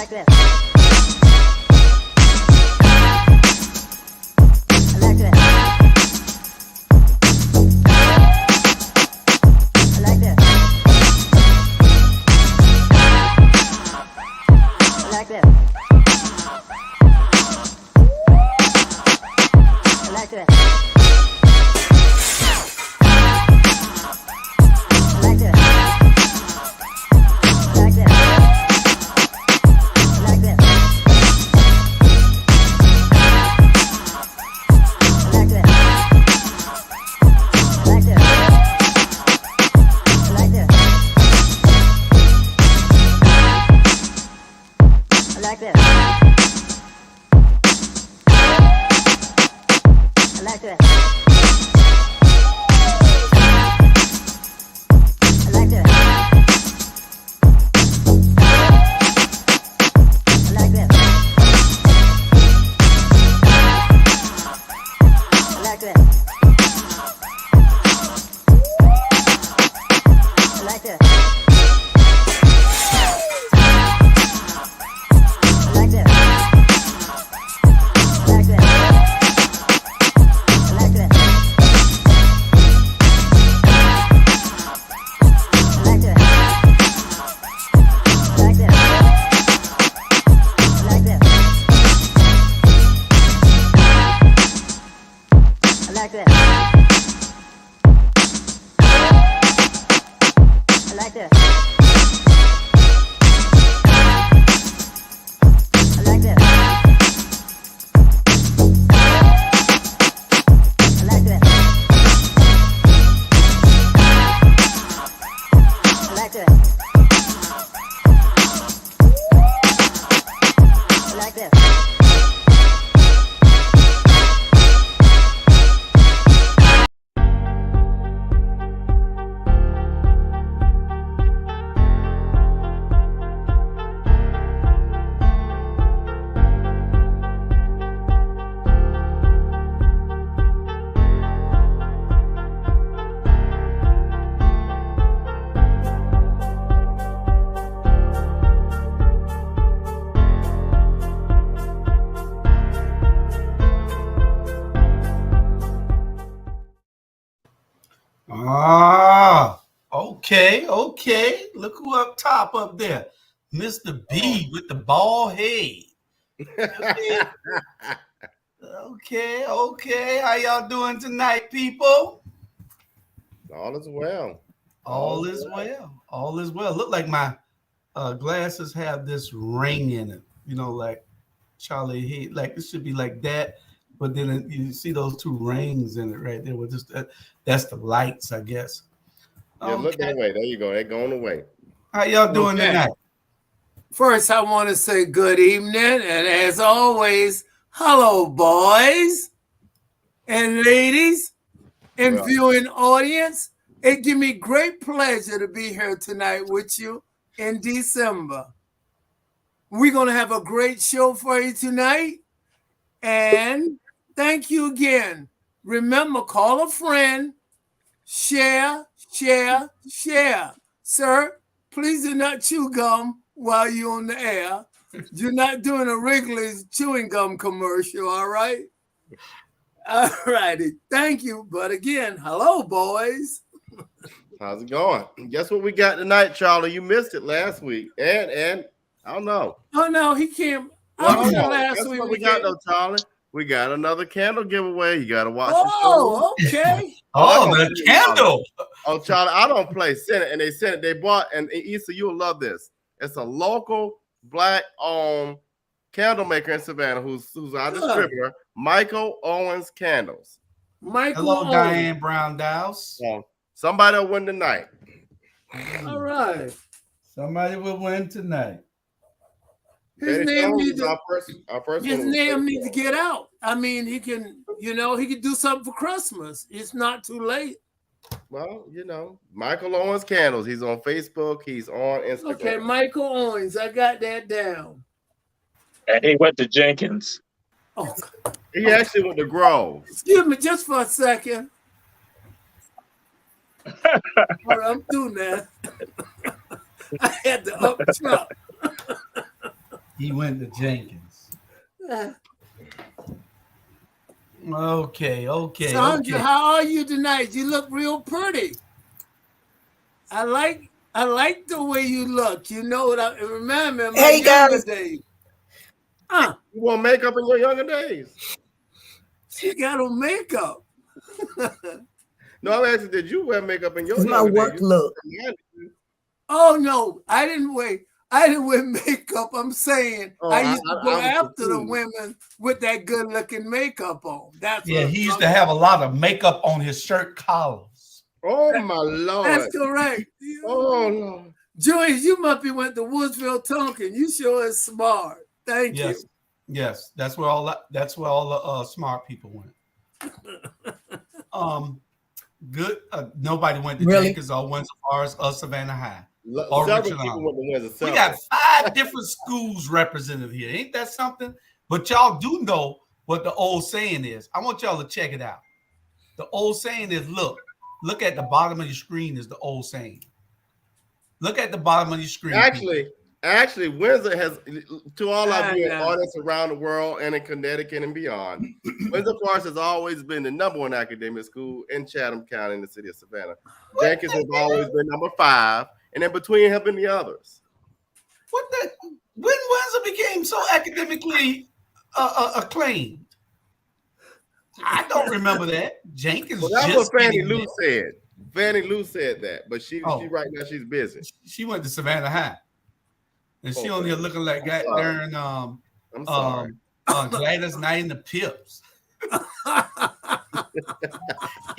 like this. I like this. I like this. I like this. I like this. Okay. Look who up top up there. Mr. B with the bald head. Okay. How y'all doing tonight, people? All is well. All is well. Look like my glasses have this ring in it. You know, like Charlie Heat. Like it should be like that. But then you see those two rings in it right there. With just that's the lights, I guess. Yeah, look that way. There you go. They're going away. How y'all doing tonight? First, I want to say good evening. And as always, hello, boys and ladies and viewing audience. It gives me great pleasure to be here tonight with you in December. We're going to have a great show for you tonight. And thank you again. Remember, call a friend, share. Sir, please do not chew gum while you're on the air. You're not doing a Wrigley's chewing gum commercial, all right? All righty. Thank you. But again, hello, boys. How's it going? Guess what we got tonight, Charlie? You missed it last week. And I don't know. Oh, no, he can't. Last week we got though, Charlie. We got another candle giveaway. You got to watch the show. Okay. The candle. Oh, Charlie, I don't play Senate. And they bought, and Issa, you'll love this. It's a local black-owned candle maker in Savannah who's our distributor, Michael Owens Candles. Hello, Diane Brown Dowse. Somebody will win tonight. All right. Somebody will win tonight. His name needs to get out. I mean, he can do something for Christmas. It's not too late. Well, Michael Owens Candles. He's on Facebook. He's on Instagram. Okay, Michael Owens. I got that down. And he went to Jenkins. Oh, he actually went to Grove. Excuse me just for a second. All right, I'm doing that. I had to up Trump. He went to Jenkins. Okay. Sandra, how are you tonight? You look real pretty. I like the way you look. You know what I remember in my younger days. You wore makeup in your younger days? She got on makeup. No, I'm asking, did you wear makeup in your It's my work look. Oh no, I didn't wear makeup. I'm saying I used to go after the women with that good looking makeup on. That's he used to have a lot of makeup on his shirt collars. Oh my Lord. That's correct. Oh Lord. Joyce, you must be went to Woodsville Tonkin. You sure is smart. Thank you. Yes, that's where all the smart people went. Good. Nobody went to Jenkins or went as far as Savannah High. Several people went to Windsor. We got 5 different schools represented here. Ain't that something? But y'all do know what the old saying is. I want y'all to check it out. The old saying is, look at the bottom of your screen is the old saying. Look at the bottom of your screen. Actually, Windsor has, to all our viewing audience around the world and in Connecticut and beyond, Windsor Forest has always been the #1 academic school in Chatham County in the city of Savannah. Jenkins has always been number 5, and in between have been the others. When Windsor became so academically acclaimed? I don't remember that. Jenkins. Well, that's what Fannie Lou said. Fannie Lou said that, but she right now she's busy. She went to Savannah High. And she on here looking like darn I'm sorry. Gladys Knight and the Pips.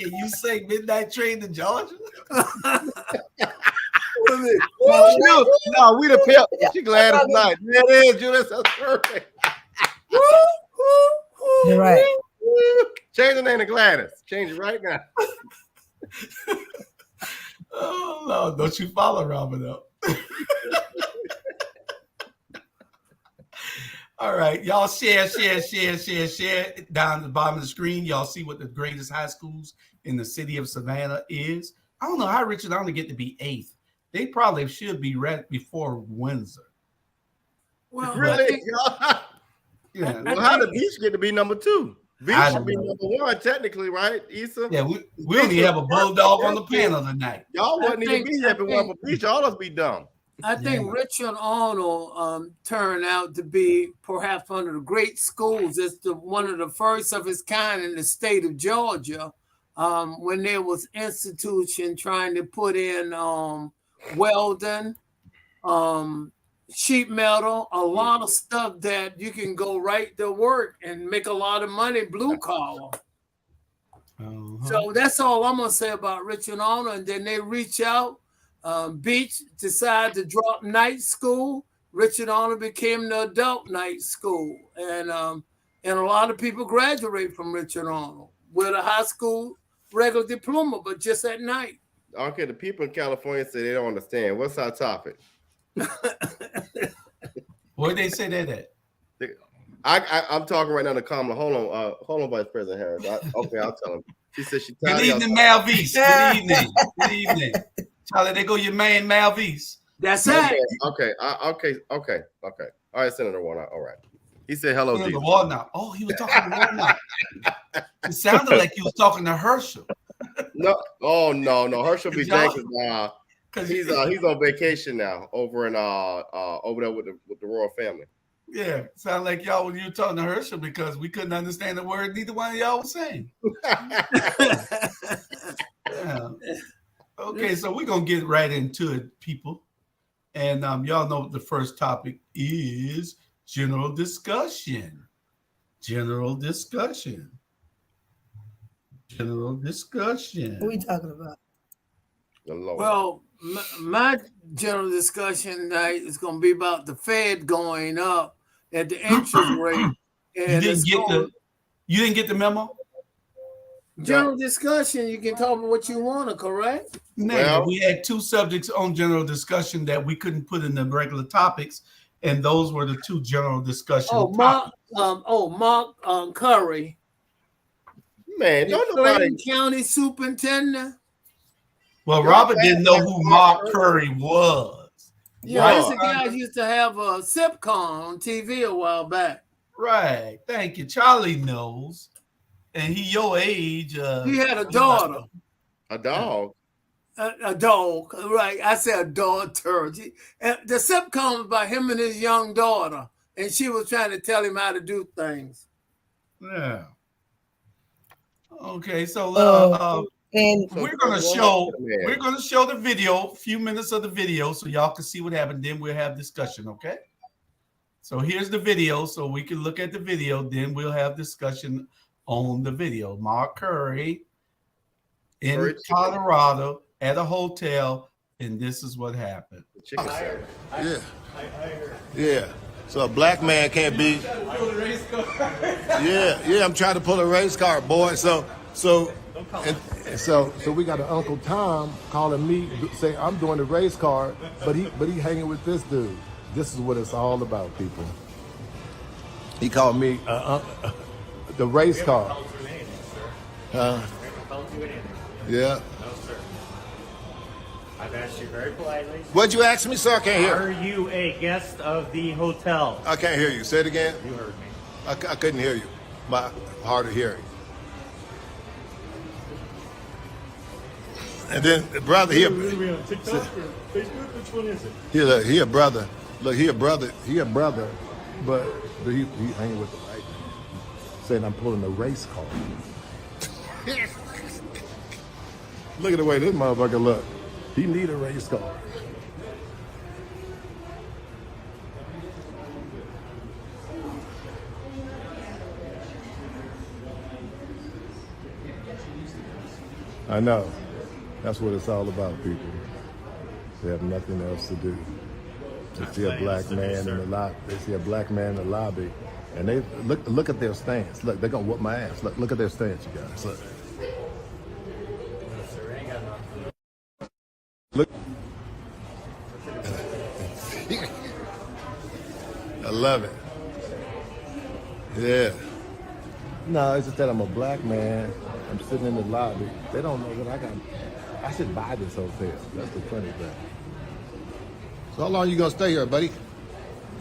Can you say Midnight Train to Georgia? No, we the Pips. She Gladys Knight. There it is, Julius. That's perfect. You're right. Change the name to Gladys. Change it right now. Oh no, don't you follow Robin up. All right, y'all share down at the bottom of the screen. Y'all see what the greatest high schools in the city of Savannah is. I don't know how Richard Arnold get to be 8th. They probably should be right before Windsor. Well, really? Yeah. Well, how did Beach get to be number 2? Beach should be number 1, technically, right, Issa? Yeah, we only have a bulldog on the panel tonight. Y'all wouldn't even be here if it wasn't for Beach. All us be dumb. I think Richard Arnold turned out to be perhaps one of the great schools. It's one of the first of its kind in the state of Georgia. When there was institution trying to put in welding, sheet metal, a lot of stuff that you can go right to work and make a lot of money blue collar. So that's all I'm gonna say about Richard Arnold. And then they reach out. Beach decided to drop night school. Richard Arnold became the adult night school, and a lot of people graduate from Richard Arnold with a high school regular diploma, but just at night. Okay, the people in California say they don't understand. What's our topic? What they say that at? I'm talking right now to Kamala. Hold on, Vice President Harris. I'll tell him. She said she. Good evening, Malvise. Good evening. Good evening. Charlie, they go your man Malvise. That's it. Okay. All right, Senator Warnock. All right. He said hello, Senator Warnock. Oh, he was talking to Warnock. It sounded like he was talking to Herschel. No. Herschel B. Jenkins now. Because he's on vacation now over there with the royal family. Yeah, sound like y'all when you were talking to Herschel because we couldn't understand the word neither one of y'all was saying. Yeah. Okay, so we're gonna get right into it, people. And y'all know the first topic is general discussion. General discussion. What are we talking about? Well, my general discussion tonight is going to be about the Fed going up at the interest rate. And you didn't get the memo? General discussion, you can talk about what you want to, correct? No, we had 2 subjects on general discussion that we couldn't put in the regular topics, and those were the 2 general discussion topics. Mark Curry. Man, don't nobody. County Superintendent. Well, Robert didn't know who Mark Curry was. Yeah, these guys used to have a sitcom on TV a while back. Right. Thank you. Charlie knows. And he your age. He had a daughter. A dog. A dog, right? I said a daughter. The sitcom was about him and his young daughter, and she was trying to tell him how to do things. Yeah. Okay, so and we're gonna show the video, a few minutes of the video, so y'all can see what happened. Then we'll have discussion. Okay. So here's the video, so we can look at the video. Then we'll have discussion on the video. Mark Curry in Colorado at a hotel, and this is what happened. Yeah. So a black man can't be. Yeah. I'm trying to pull a race car, boy. So we got an Uncle Tom calling me, say I'm doing the race car, but he hanging with this dude. This is what it's all about, people. He called me the race car. Yeah. I've asked you very politely. What'd you ask me, sir? I can't hear. Are you a guest of the hotel? I can't hear you. Say it again. You heard me. I couldn't hear you. My hard of hearing. And then the brother, he Are we on TikTok or Facebook? Which one is it? he a brother. Look, he a brother, but he hanging with the right man, saying I'm pulling a race car. Look at the way this motherfucker look. He need a race car. I know. That's what it's all about, people. They have nothing else to do. They see a black man in the lobby. They see a black man in the lobby, and they look at their stance. Look, they're gonna whoop my ass. Look at their stance, you guys. Look. I love it. Yeah. No, it's just that I'm a black man. I'm sitting in the lobby. They don't know that I got. I should buy this hotel. That's the funny thing. So how long you gonna stay here, buddy?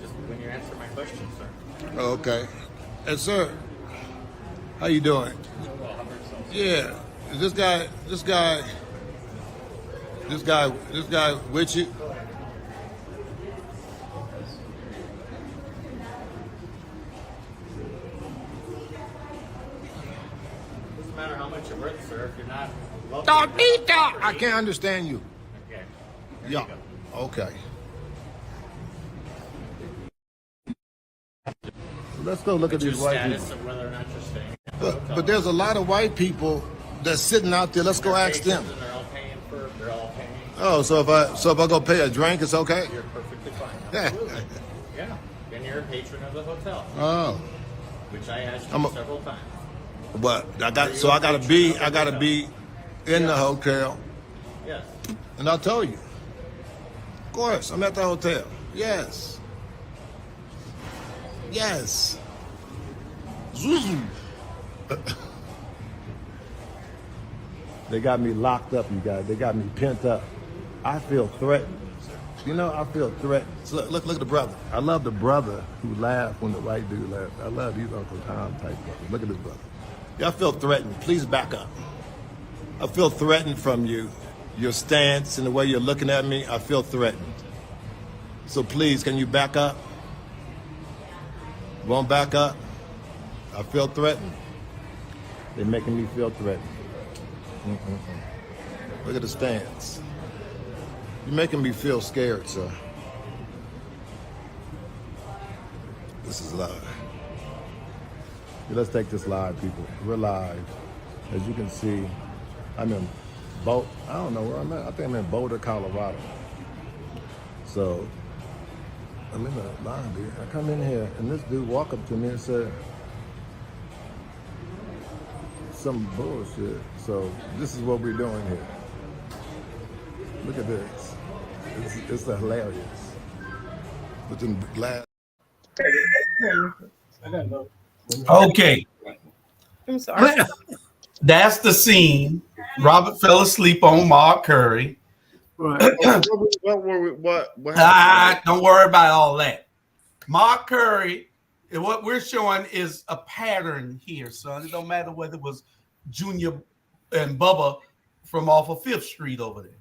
Just when you answer my question, sir. Oh, okay. And sir, how you doing? Yeah. Is this guy with you? Doesn't matter how much you're worth, sir, if you're not local. I can't understand you. Okay. Yeah. Okay. Let's go look at Your these white status people. of whether or not you're staying. But there's a lot of white people that's sitting out there. Let's go ask them. And they're all paying. Oh, so if I go pay a drink, it's okay? You're perfectly fine. Absolutely. Yeah. And you're a patron of the hotel. Oh. Which I asked you several times. But I gotta be in the hotel. Yes. And I told you. Of course, I'm at the hotel. Yes. Yes. Zoom. They got me locked up, you guys. They got me pent up. I feel threatened. You know, I feel threatened. So look at the brother. I love the brother who laughed when the white dude laughed. I love these Uncle Tom type brothers. Look at this brother. Yeah, I feel threatened. Please back up. I feel threatened from you. Your stance and the way you're looking at me, I feel threatened. So please, can you back up? Won't back up? I feel threatened. They're making me feel threatened. Look at the stance. You're making me feel scared, sir. This is live. Let's take this live, people. We're live. As you can see, I'm in I don't know where I'm at. I think I'm in Boulder, Colorado. So I'm in the lobby. I come in here, and this dude walked up to me and said some bullshit. So this is what we're doing here. Look at this. It's hilarious. With them glass. Okay. I'm sorry. That's the scene. Robert fell asleep on Mark Curry. Right. What happened? Don't worry about all that. Mark Curry, what we're showing is a pattern here, son. It don't matter whether it was Junior and Bubba from off of 5th Street over there.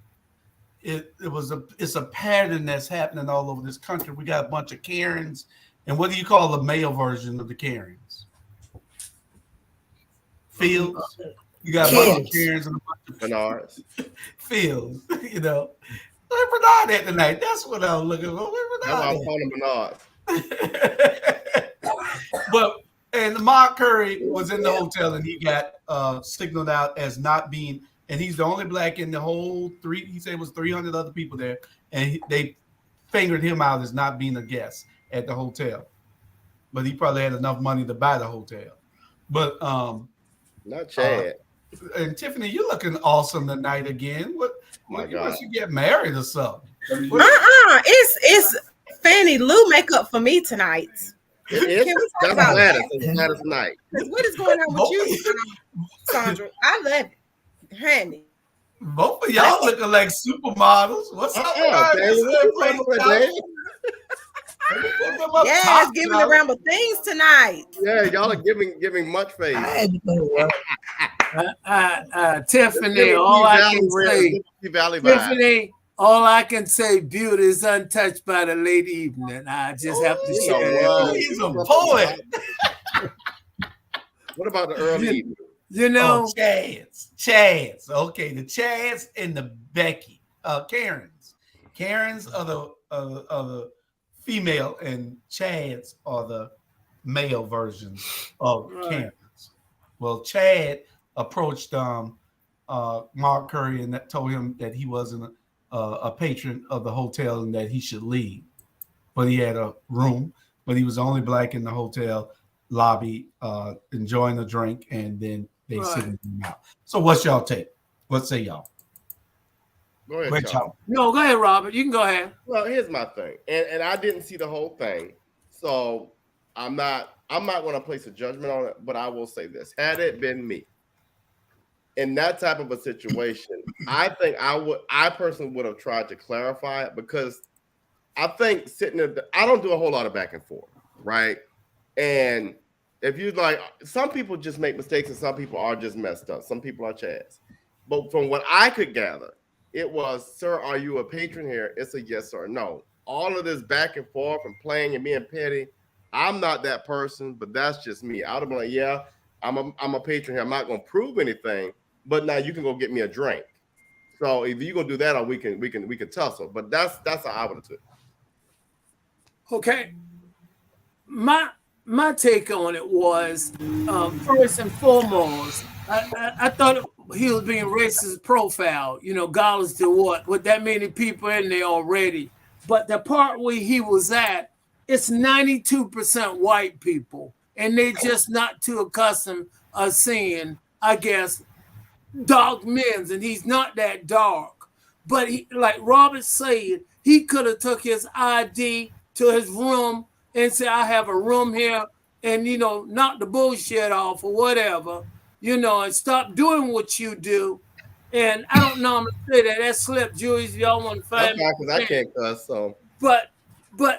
It's a pattern that's happening all over this country. We got a bunch of Karens, and what do you call the male version of the Karens? Fields. You got a bunch of Karens and a bunch of Bernards. Fields. You know, where Bernard at tonight? That's what I was looking for. Where Bernard? I'm calling Bernard. But and Mark Curry was in the hotel and he got signaled out as not being, and he's the only black in the whole he said it was 300 other people there, and they fingered him out as not being a guest at the hotel. But he probably had enough money to buy the hotel. But not Chad. And Tiffany, you're looking awesome tonight again. What My you God. must get married or something? It's Fannie Lou makeup for me tonight. That's Gladys. It's Gladys night. What is going on with you, Sandra? I love it, honey. Both of y'all looking like supermodels. What's up? Yes, giving the Ramble things tonight. Yeah, y'all are giving much face. Tiffany, all I can say, Tiffany, all I can say, beauty is untouched by the late evening. I just have to share that. He's a poet. What about the early evening? You know, Chads. Okay, the Chads and the Becky, Karens. Karens are the female, and Chads are the male versions of Karens. Well, Chad approached Mark Curry and told him that he wasn't a patron of the hotel and that he should leave. But he had a room, but he was the only black in the hotel lobby enjoying a drink, and then they sent him out. So what's y'all take? What say y'all? Go ahead, Charles. No, go ahead, Robert. You can go ahead. Well, here's my thing, and I didn't see the whole thing, so I'm not going to place a judgment on it. But I will say this: had it been me in that type of a situation, I think I personally would have tried to clarify it, because I think I don't do a whole lot of back and forth, right? And if you like, some people just make mistakes, and some people are just messed up. Some people are chads. But from what I could gather, it was, sir, are you a patron here? It's a yes or no. All of this back and forth and playing and being petty, I'm not that person, but that's just me. I would have been like, yeah, I'm a patron here. I'm not going to prove anything, but now you can go get me a drink. So if you're gonna do that, or we can tussle. But that's how I would have took it. Okay. My take on it was, first and foremost, I thought he was being racist profile, regardless to what, with that many people in there already. But the part where he was at, it's 92% white people, and they just not too accustomed of seeing, I guess, dark men, and he's not that dark. But he, like Robert said, he could have took his ID to his room and said, I have a room here, and knock the bullshit off or whatever, and stop doing what you do. And I don't normally say that slipped, Julius. Y'all want to find me? Because I can't cuss. So, but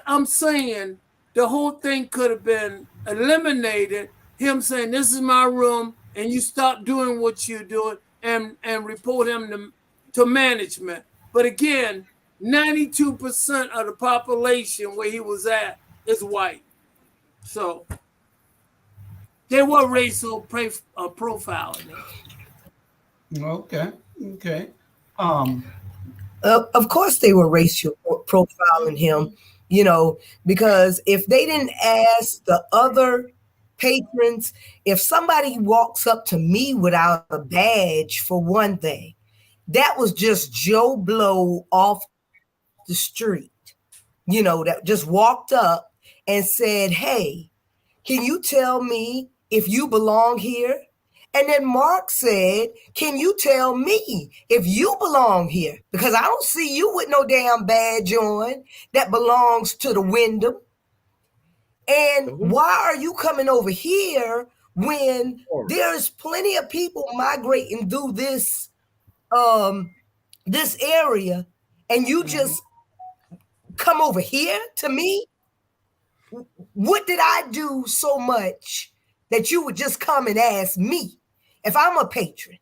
I'm saying the whole thing could have been eliminated. Him saying, "This is my room," and you stop doing what you're doing, and report him to management. But again, 92% of the population where he was at is white, so there were racial profiling. Okay. Of course they were racial profiling him, because if they didn't ask the other patrons, if somebody walks up to me without a badge, for one thing, that was just Joe Blow off the street, that just walked up and said, hey, can you tell me if you belong here? And then Mark said, can you tell me if you belong here? Because I don't see you with no damn badge on that belongs to the Wyndham. And why are you coming over here when there's plenty of people migrating through this area and you just come over here to me? What did I do so much that you would just come and ask me if I'm a patron?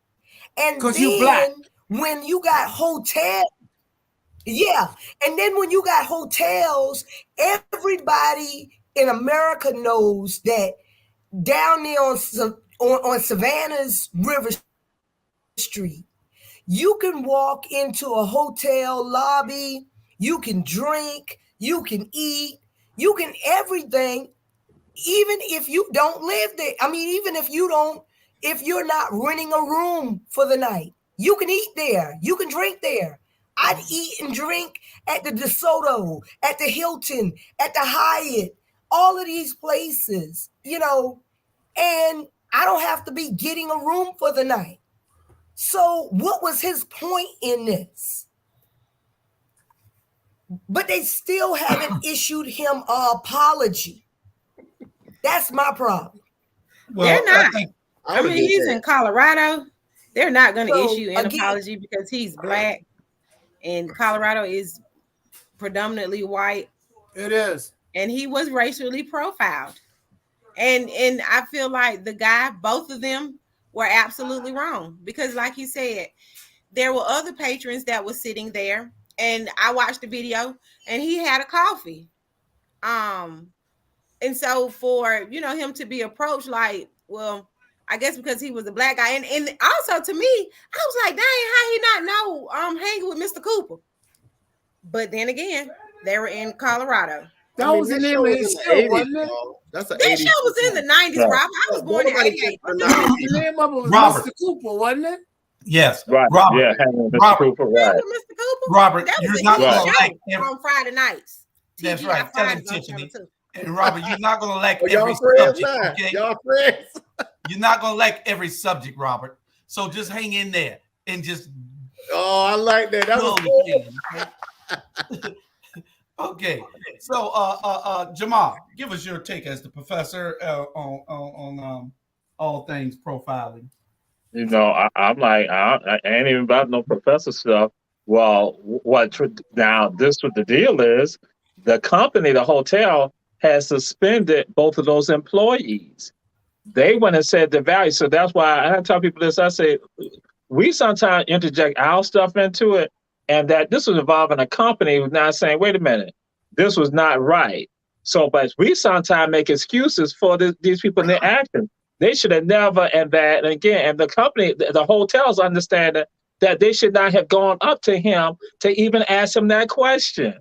And because you black. When you got hotels, and then when you got hotels, everybody in America knows that down there on Savannah's River Street, you can walk into a hotel lobby, you can drink, you can eat, you can everything, even if you don't live there. I mean, even if you're not renting a room for the night, you can eat there, you can drink there. I'd eat and drink at the DeSoto, at the Hilton, at the Hyatt, all of these places, you know, and I don't have to be getting a room for the night. So what was his point in this? But they still haven't issued him an apology. That's my problem. Well, They're not. I mean, he's in Colorado. They're not going to So, issue an again- apology because he's black, and Colorado is predominantly white. It is. And he was racially profiled. And I feel like both of them were absolutely wrong, because like you said, there were other patrons that were sitting there, and I watched the video and he had a coffee. And so for, you know, him to be approached like, well, I guess because he was a black guy. And also to me, I was like, dang, how he not know hanging with Mr. Cooper? But then again, they were in Colorado. That was the name of his show, wasn't it? That's an That show was in the 90s, Yeah. Rob. I was born in 88. The name of it was Robert. Mr. Cooper, wasn't it? Yes, Right. Robert. Yeah, hanging with Mr. Robert. Cooper. Right. Remember Mr. Cooper? Robert, That was you're a not huge gonna show like every, on Friday nights. That's TGI right. Tell him, Fridays on Tiffany. Channel 2. And Robert, you're not gonna like Y'all every friends subject, now. okay? Y'all friends. You're not gonna like every subject, Robert. So just hang in there and just Oh, I like that. That was pull cool. the pin, okay. So Jamal, give us your take as the professor on all things profiling. You know, I'm like, I ain't even about no professor stuff. Well, now this what the deal is. The company, the hotel, has suspended both of those employees. They went and said the value. So that's why I tell people this. I say, we sometimes interject our stuff into it, and that this was involving a company who's now saying, wait a minute, this was not right. So, but we sometimes make excuses for these people in their actions. They should have never, and the company, the hotels understand that they should not have gone up to him to even ask him that question.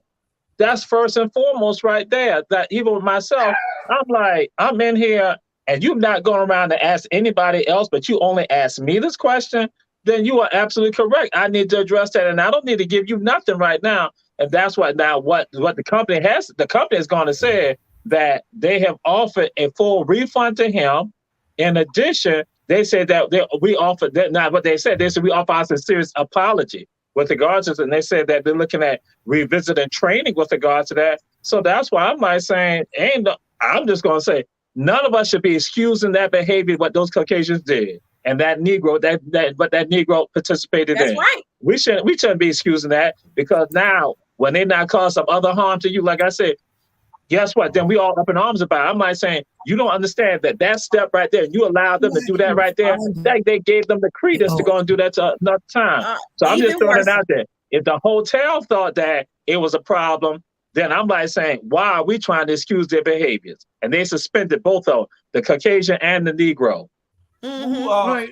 That's first and foremost right there. That even with myself, I'm like, I'm in here and you're not going around to ask anybody else, but you only ask me this question, then you are absolutely correct. I need to address that, and I don't need to give you nothing right now. And that's what the company is going to say, that they have offered a full refund to him. In addition, they said that we offered that. Not what they said. They said we offer us a serious apology with regards to, and they said that they're looking at revisiting training with regards to that. So that's why I'm like saying, I'm just going to say, none of us should be excusing that behavior, what those Caucasians did, and that Negro, what that Negro participated in. That's right. We shouldn't be excusing that, because now when they not cause some other harm to you, like I said, guess what? Then we all up in arms about it. I'm not saying you don't understand that step right there, you allowed them to do that right there. They gave them the credence to go and do that to another time. So I'm just throwing it out there. If the hotel thought that it was a problem, then I'm like saying, why are we trying to excuse their behaviors? And they suspended both of them, the Caucasian and the Negro. Mm-hmm. Right.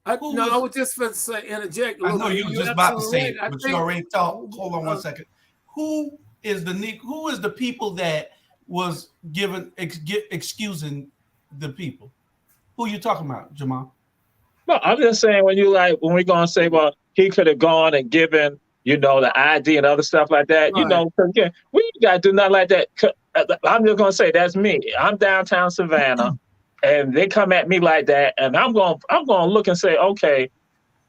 I was just going to say, interject. I know you were just about to say it, but you already talked. Hold on one second. Who is the people that was excusing the people? Who you talking about, Jamal? No, I'm just saying when we're gonna say, well, he could have gone and given, the ID and other stuff like that. Right. Again, we ain't gotta do nothing like that. I'm just gonna say that's me. I'm downtown Savannah, and they come at me like that, and I'm gonna look and say, okay,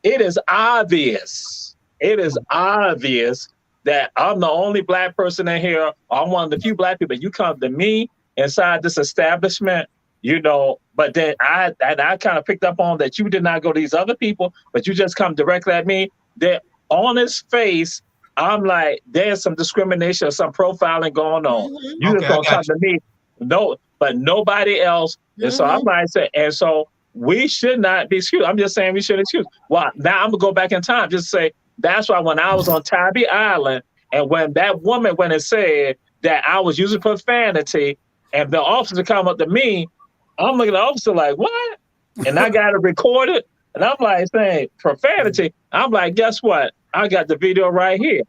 it is obvious. It is obvious that I'm the only black person in here. I'm one of the few black people. You come to me inside this establishment, but then I kind of picked up on that you did not go to these other people, but you just come directly at me. That on his face, I'm like, there's some discrimination or some profiling going on. Mhm. You just Okay, I gonna got come to me, no, but nobody else. And so I'm like, and so we should not be excused. I'm just saying we should excuse. Well, now I'm gonna go back in time. Just say that's why when I was on Tybee Island, and when that woman went and said that I was using profanity, and the officer come up to me, I'm looking at the officer like, what? And I got it recorded, and I'm like saying profanity. I'm like, guess what? I got the video right here.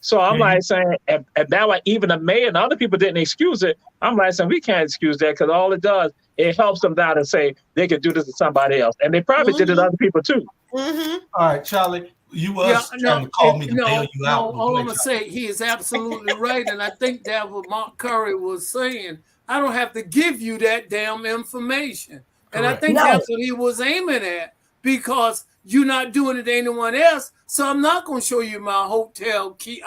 So I'm like saying, and that way even the mayor and other people didn't excuse it. I'm like saying we can't excuse that because all it does, it helps them down and say they can do this to somebody else, and they probably did it to other people too. All right, Charlie, you was trying to call me to bail you out. All I'm gonna say, he is absolutely right, and I think that what Mark Curry was saying. I don't have to give you that damn information, and I think that's what he was aiming at, because you're not doing it to anyone else. So I'm not gonna show you my hotel key,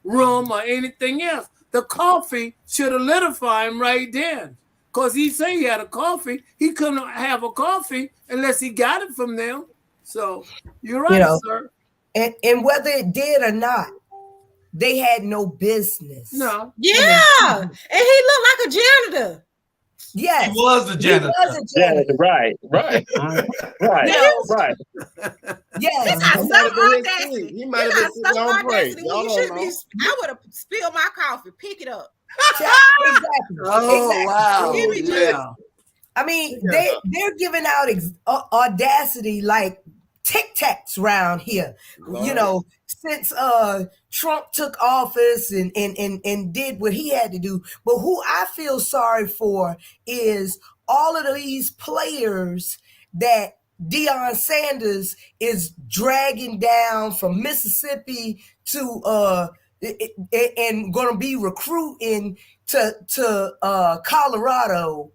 room or anything else. The coffee should have lidified him right then, because he said he had a coffee. He couldn't have a coffee unless he got it from them. So you're right, sir. And whether it did or not, they had no business. No. Yeah. And he looked like a janitor. Yes. He was a janitor. He was a janitor. Right. Right. Yes. He might have been sitting on break. I would have spilled my coffee. Pick it up. Exactly. Wow. Yeah. I mean, they're giving out audacity like Tic Tacs around here. You know, since Trump took office and did what he had to do. But who I feel sorry for is all of these players that Deion Sanders is dragging down from Mississippi to and going to be recruiting to Colorado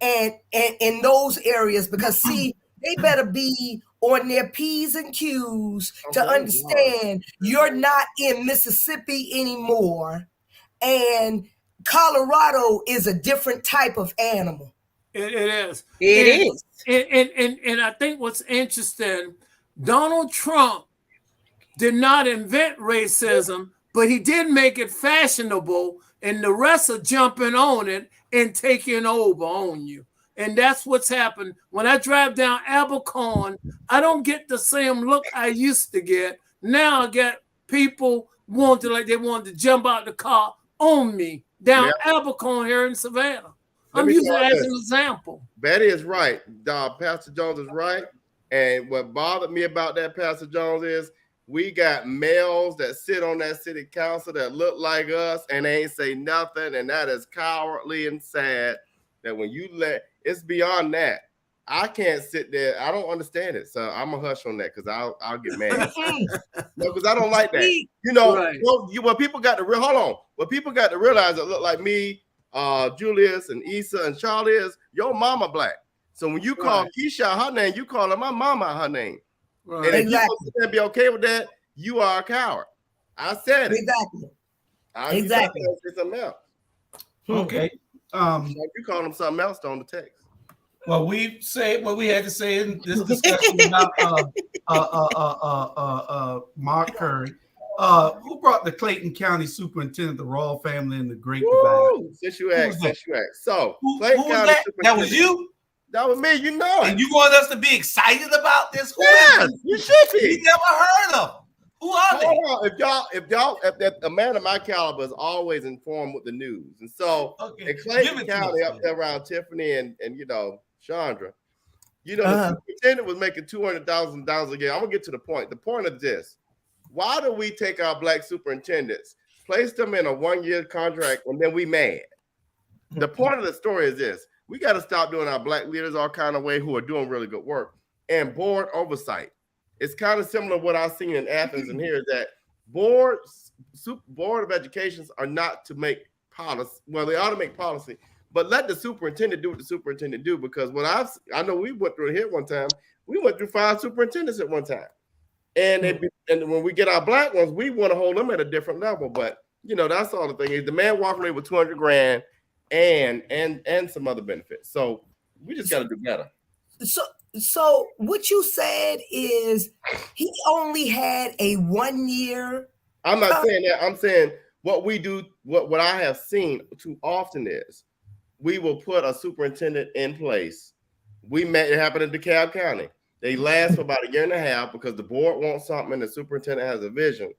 and in those areas, because see, they better be on their P's and Q's to understand you're not in Mississippi anymore, and Colorado is a different type of animal. It is. It is. And I think what's interesting, Donald Trump did not invent racism, but he did make it fashionable, and the rest are jumping on it and taking over on you. And that's what's happened. When I drive down Abercorn, I don't get the same look I used to get. Now I get people they want to jump out the car on me down Abercorn here in Savannah. I'm using it as an example. Betty is right. Pastor Jones is right. And what bothered me about that, Pastor Jones, is we got males that sit on that city council that look like us and they ain't say nothing. And that is cowardly and sad that when you it's beyond that. I can't sit there. I don't understand it. So I'm going to hush on that because I'll get mad. No, because I don't like that. You know, what people got to what people got to realize that look like me, Julius and Issa and Charlie is your mama black. So when you call Keisha her name, you call her my mama her name. Right. And if you can be okay with that, you are a coward. I said it. Exactly. Say something else. Okay. You call them something else on the text. Well, we said what we had to say in this discussion about Mark Curry. Who brought the Clayton County Superintendent, the Raw family, and the Great Divide? Since you asked. So, who Clayton was County that? That was you? That was me. You know it. And you want us to be excited about this? Yes, you should be. We never heard of them. Who are they? If a man of my caliber is always informed with the news, and so in Clayton County up there around Tiffany and you know Chandra, you know the superintendent was making $200,000 a year. I'm gonna get to the point. The point of this: why do we take our black superintendents, place them in a 1-year contract, and then we mad? The point of the story is this: we got to stop doing our black leaders all kind of way who are doing really good work and board oversight. It's kind of similar to what I've seen in Athens and here is that board of educations are not to make policy. Well, they ought to make policy, but let the superintendent do what the superintendent do. Because what I know we went through it here one time. We went through 5 superintendents at one time, and and when we get our black ones, we want to hold them at a different level. But you know that's all the thing is. The man walking away with $200,000 and some other benefits. So we just got to do better. So what you said is he only had a 1 year. I'm not saying that. I'm saying what we do, what I have seen too often is we will put a superintendent in place. We met it happen in DeKalb County. They last for about a year and a half because the board wants something and the superintendent has a vision.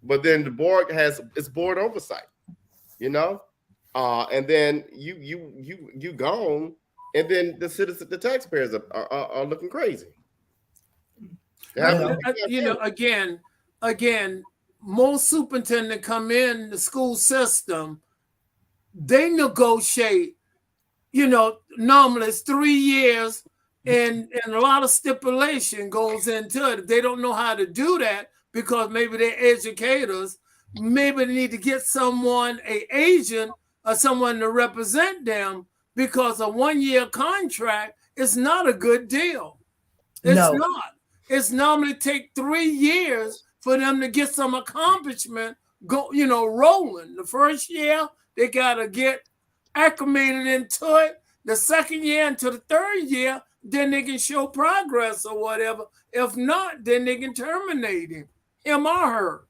But then the board has its board oversight, you know? And then you gone, and then the citizens, the taxpayers are looking crazy. You know, again, most superintendents come in the school system, they negotiate, you know, normally it's 3 years and a lot of stipulation goes into it. They don't know how to do that because maybe they're educators. Maybe they need to get someone, an agent or someone to represent them, because a 1 year contract is not a good deal. It's not. It's normally take 3 years for them to get some accomplishment rolling. The first year, they got to get acclimated into it. The second year into the third year, then they can show progress or whatever. If not, then they can terminate him or her.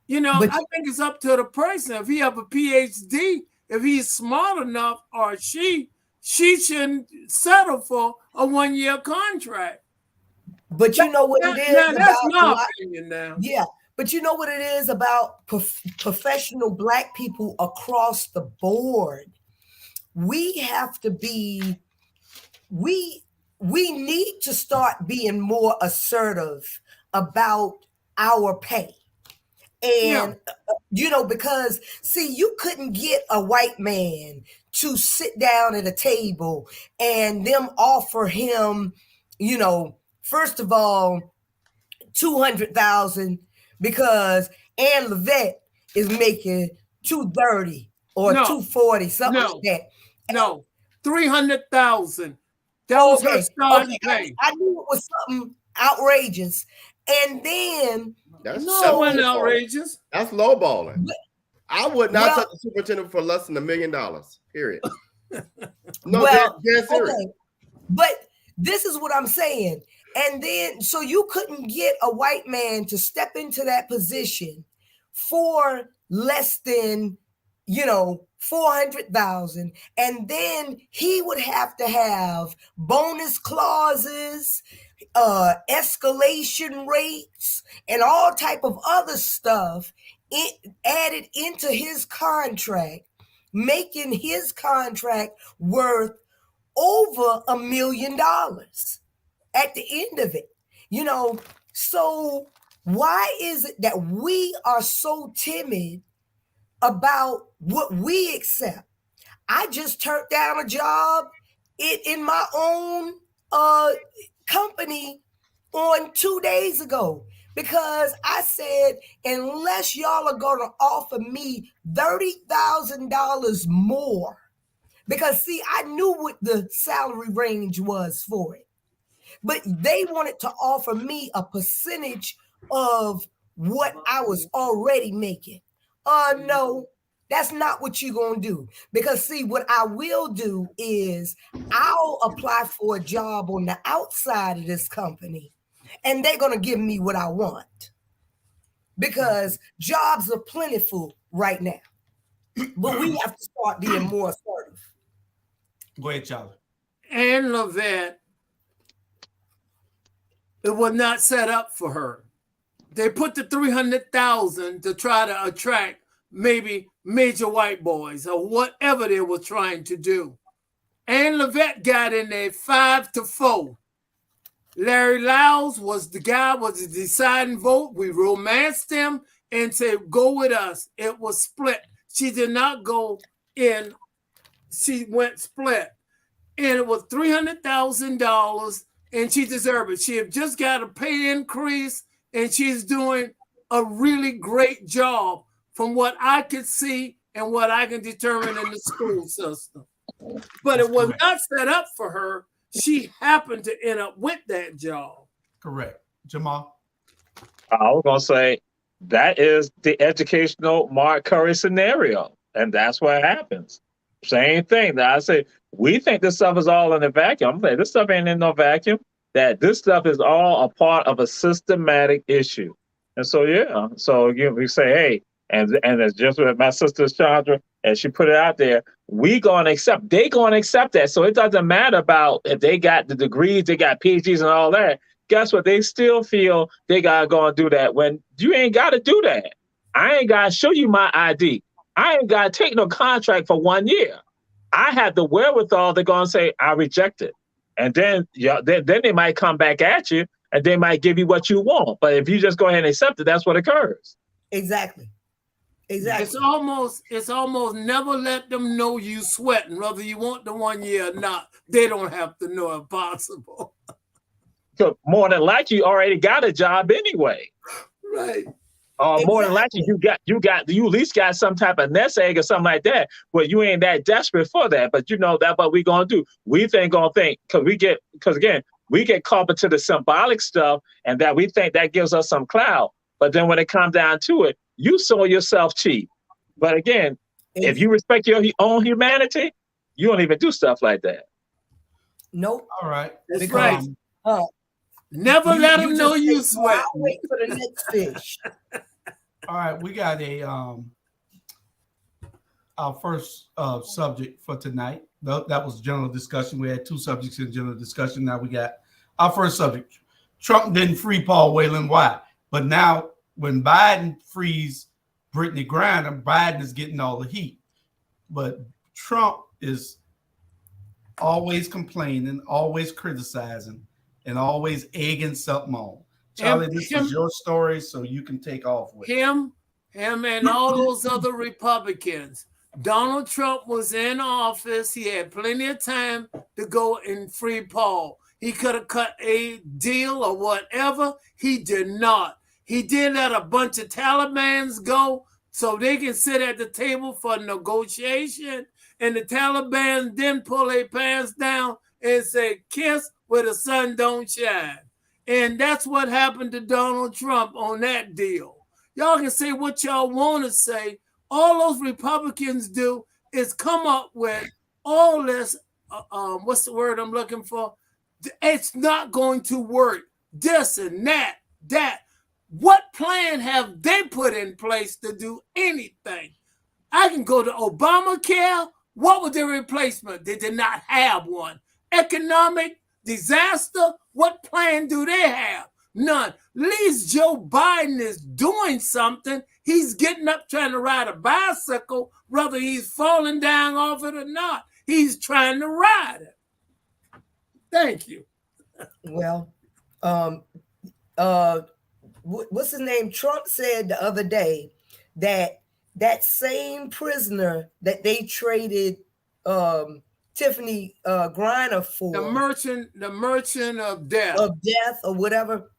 You know, I think it's up to the person. If he have a PhD, if he's smart enough, or she shouldn't settle for a 1 year contract. But you know what it is that's about my opinion now. Yeah, but you know what it is about professional Black people across the board. We have to be, we need to start being more assertive about our pay. And, you know, because, see, you couldn't get a white man to sit down at a table and them offer him, you know, first of all, $200,000 because Ann Levette is making $230 or $240, something like that. No, $300,000. That was her starting pay. I knew it was something outrageous. And then that's outrageous. That's lowballing. I would not touch the superintendent for less than $1 million. Period. Okay. But this is what I'm saying. And then, so you couldn't get a white man to step into that position for less than, you know, $400,000, and then he would have to have bonus clauses, escalation rates, and all type of other stuff added into his contract, making his contract worth over $1 million at the end of it. You know, so why is it that we are so timid about what we accept? I just turned down a job in my own company on 2 days ago because I said, unless y'all are going to offer me $30,000 more, because see, I knew what the salary range was for it, but they wanted to offer me a percentage of what I was already making. No, that's not what you're going to do. Because see, what I will do is I'll apply for a job on the outside of this company and they're going to give me what I want because jobs are plentiful right now. But we have to start being more assertive. Go ahead, Charlie. Ann Levette, it was not set up for her. They put the $300,000 to try to attract maybe major white boys or whatever they were trying to do. Ann Levette got in there 5-4. Larry Lyles was the deciding vote. We romanced him and said, go with us. It was split. She did not go in. She went split. And it was $300,000 and she deserved it. She had just got a pay increase and she's doing a really great job from what I could see and what I can determine in the school system. But it was not set up for her. She happened to end up with that job. Correct. Jamal? I was going to say, that is the educational Mark Curry scenario. And that's what happens. Same thing. That I say, we think this stuff is all in a vacuum. I'm saying, this stuff ain't in no vacuum. that this stuff is all a part of a systematic issue. And so, yeah, so again, we say, hey, and it's just with my sister Chandra, and she put it out there, they gonna accept that. So it doesn't matter about if they got the degrees, they got PhDs and all that. Guess what? They still feel they gotta go and do that when you ain't gotta do that. I ain't gotta show you my ID. I ain't gotta take no contract for 1 year. I had the wherewithal. They're gonna say I reject it, and then then they might come back at you, and they might give you what you want. But if you just go ahead and accept it, that's what occurs. Exactly. It's almost never let them know you sweating, whether you want the 1 year or not. They don't have to know if possible. So more than likely, you already got a job anyway. Right. More than likely, you at least got some type of nest egg or something like that. Well, you ain't that desperate for that, but you know that what we gonna do. We gonna think because again, we get caught into the symbolic stuff, and that we think that gives us some clout. But then when it comes down to it, you sold yourself cheap. But again, if you respect your own humanity, you don't even do stuff like that. Nope. All right. That's right. Never let them know you sweat. I'll wait for the next fish. All right, we got our first subject for tonight. That was general discussion. We had two subjects in general discussion. Now we got our first subject. Trump didn't free Paul Whelan. Why? But now when Biden frees Brittnay Griner, Biden is getting all the heat. But Trump is always complaining, always criticizing, and always egging something on. Charlie, this is your story, so you can take off with him and all those other Republicans. Donald Trump was in office. He had plenty of time to go and free Paul. He could have cut a deal or whatever. He did not. He did let a bunch of Talibans go so they can sit at the table for negotiation. And the Taliban then pull their pants down and say, kiss where the sun don't shine. And that's what happened to Donald Trump on that deal. Y'all can say what y'all want to say. All those Republicans do is come up with all this, what's the word I'm looking for? It's not going to work. This and that. What plan have they put in place to do anything? I can go to Obamacare. What was their replacement? They did not have one. Economic disaster, what plan do they have? None. At least Joe Biden is doing something. He's getting up trying to ride a bicycle, whether he's falling down off it or not. He's trying to ride it. Thank you. Well, what's his name? Trump said the other day that same prisoner that they traded Tiffany Griner for, the merchant of death or whatever,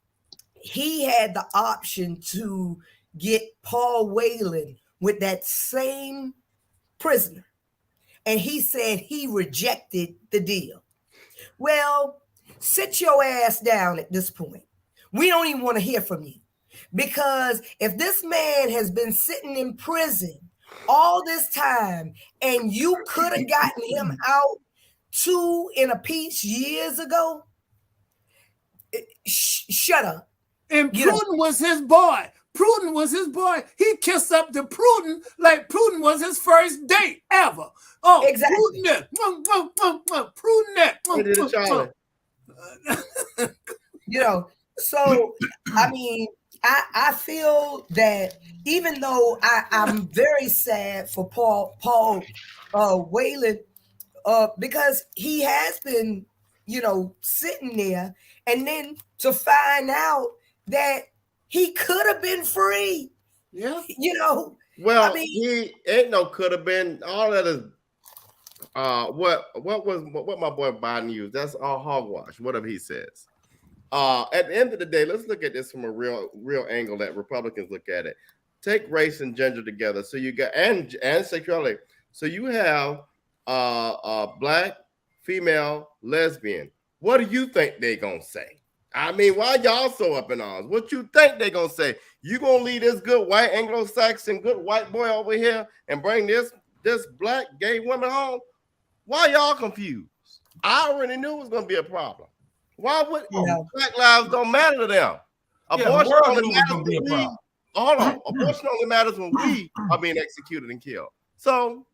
he had the option to get Paul Whelan with that same prisoner, and he said he rejected the deal. Well, sit your ass down at this point. We don't even want to hear from you, because if this man has been sitting in prison all this time, and you could have gotten him out 2 in a piece years ago, shut up. And Pruden was his boy. Pruden was his boy. He kissed up to Pruden like Pruden was his first date ever. Oh, exactly. Pruden. You know, so I mean, I feel that even though I'm very sad for Paul Whelan, because he has been, sitting there, and then to find out that he could have been free. Yeah. Well, I mean, he ain't no could have been. All that is what my boy Biden used. That's all hogwash, whatever he says. At the end of the day, let's look at this from a real angle that Republicans look at it. Take race and gender together. So you got and sexuality. So you have black, female, lesbian. What do you think they gonna say? I mean, why y'all so up in arms? What you think they gonna say? You gonna leave this good white Anglo-Saxon good white boy over here and bring this black gay woman home? Why y'all confused? I already knew it was gonna be a problem. Why would Yeah. Black lives don't matter to them? the Abortion world only knew it was matters gonna be a when problem. hold on. Abortion only matters when we are being executed and killed. So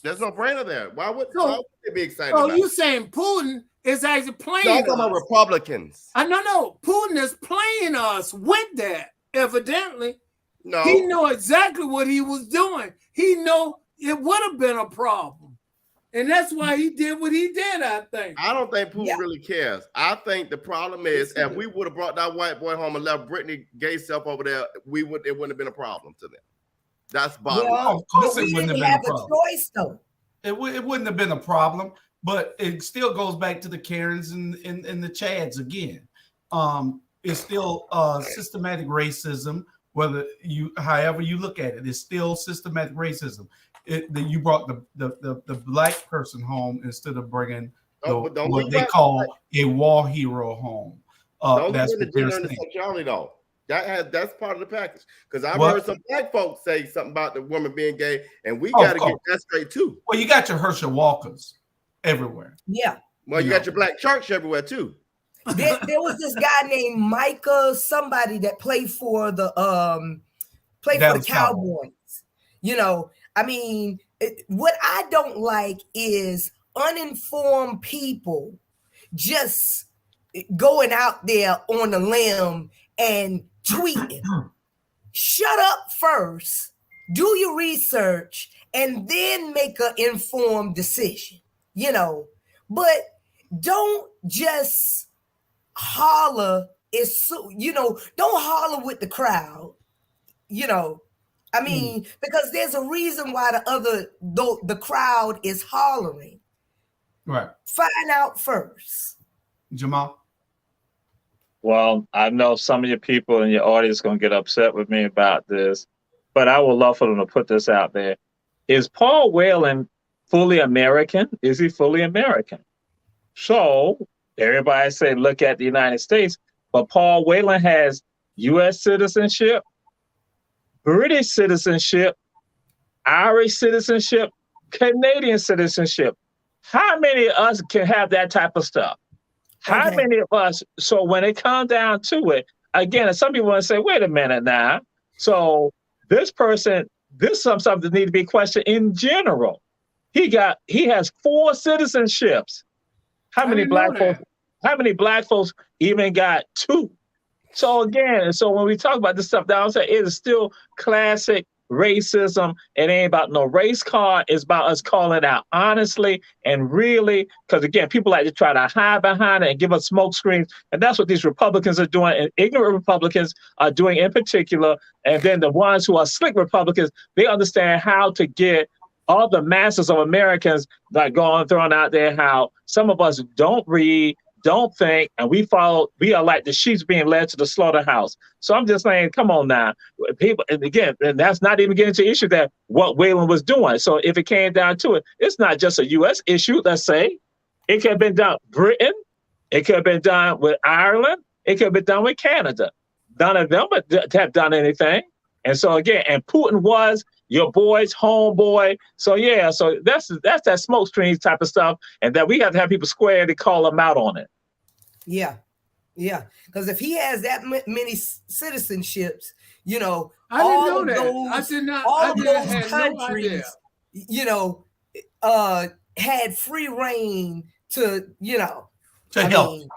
there's no brainer there. Why would they be excited So about you it? saying Putin is actually No, playing I'm talking about us? Republicans. I know. Putin is playing us with that. Evidently, No, he know exactly what he was doing. He know it would have been a problem, and that's why he did what he did. I think. I don't think Putin really cares. I think the problem is if we would have brought that white boy home and left Brittnay gay self over there, it wouldn't have been a problem to them. That's bottom line. Of course, But it we wouldn't didn't have have been a a problem. choice, though. It wouldn't have been a problem, but it still goes back to the Karens and the Chads again. It's still systematic racism, however you look at it, it's still systematic racism. That you brought the black person home instead of bringing what they call a war hero home. That's what they're saying. Sexuality, though. That's part of the package. Because I've heard some black folks say something about the woman being gay, and we got to get that straight too. Well, you got your Herschel Walkers everywhere. Yeah. Well, you got your black church everywhere too. There was this guy named Micah, somebody that played for the Cowboys. You know, I mean, what I don't like is uninformed people just going out there on the limb and tweeting. Shut up first, do your research, and then make an informed decision, you know. But don't just holler. Don't holler with the crowd, you know. I mean, because there's a reason why the crowd is hollering. Right. Find out first. Jamal? Well, I know some of your people in your audience going to get upset with me about this, but I would love for them to put this out there. Is Paul Whelan fully American? Is he fully American? So everybody say, look at the United States, but Paul Whelan has U.S. citizenship, British citizenship, Irish citizenship, Canadian citizenship. How many of us can have that type of stuff? How many of us? So when it comes down to it, again, some people want to say, wait a minute now. So this person, this is something that needs to be questioned in general. He has 4 citizenships. How many black folks even got 2? So again, when we talk about this stuff, I would say it is still classic racism. It ain't about no race card. It's about us calling out honestly and really, because again, people like to try to hide behind it and give us smoke screens. And that's what these Republicans are doing, and ignorant Republicans are doing in particular. And then the ones who are slick Republicans, they understand how to get all the masses of Americans like throwing out there how some of us don't read, don't think, and we are like the sheep being led to the slaughterhouse. So I'm just saying, come on now. People, and again, and that's not even getting to the issue that what Whelan was doing. So if it came down to it, it's not just a U.S. issue, let's say. It could have been done with Britain. It could have been done with Ireland. It could have been done with Canada. None of them have done anything. And so again, and Putin was your boy's homeboy. So yeah, so that's that smoke screen type of stuff. And that we have to have people square to call them out on it. Yeah. Because if he has that many citizenships, you know, I didn't know that. I did not. All I those countries, you know, had free reign to, you know, to help.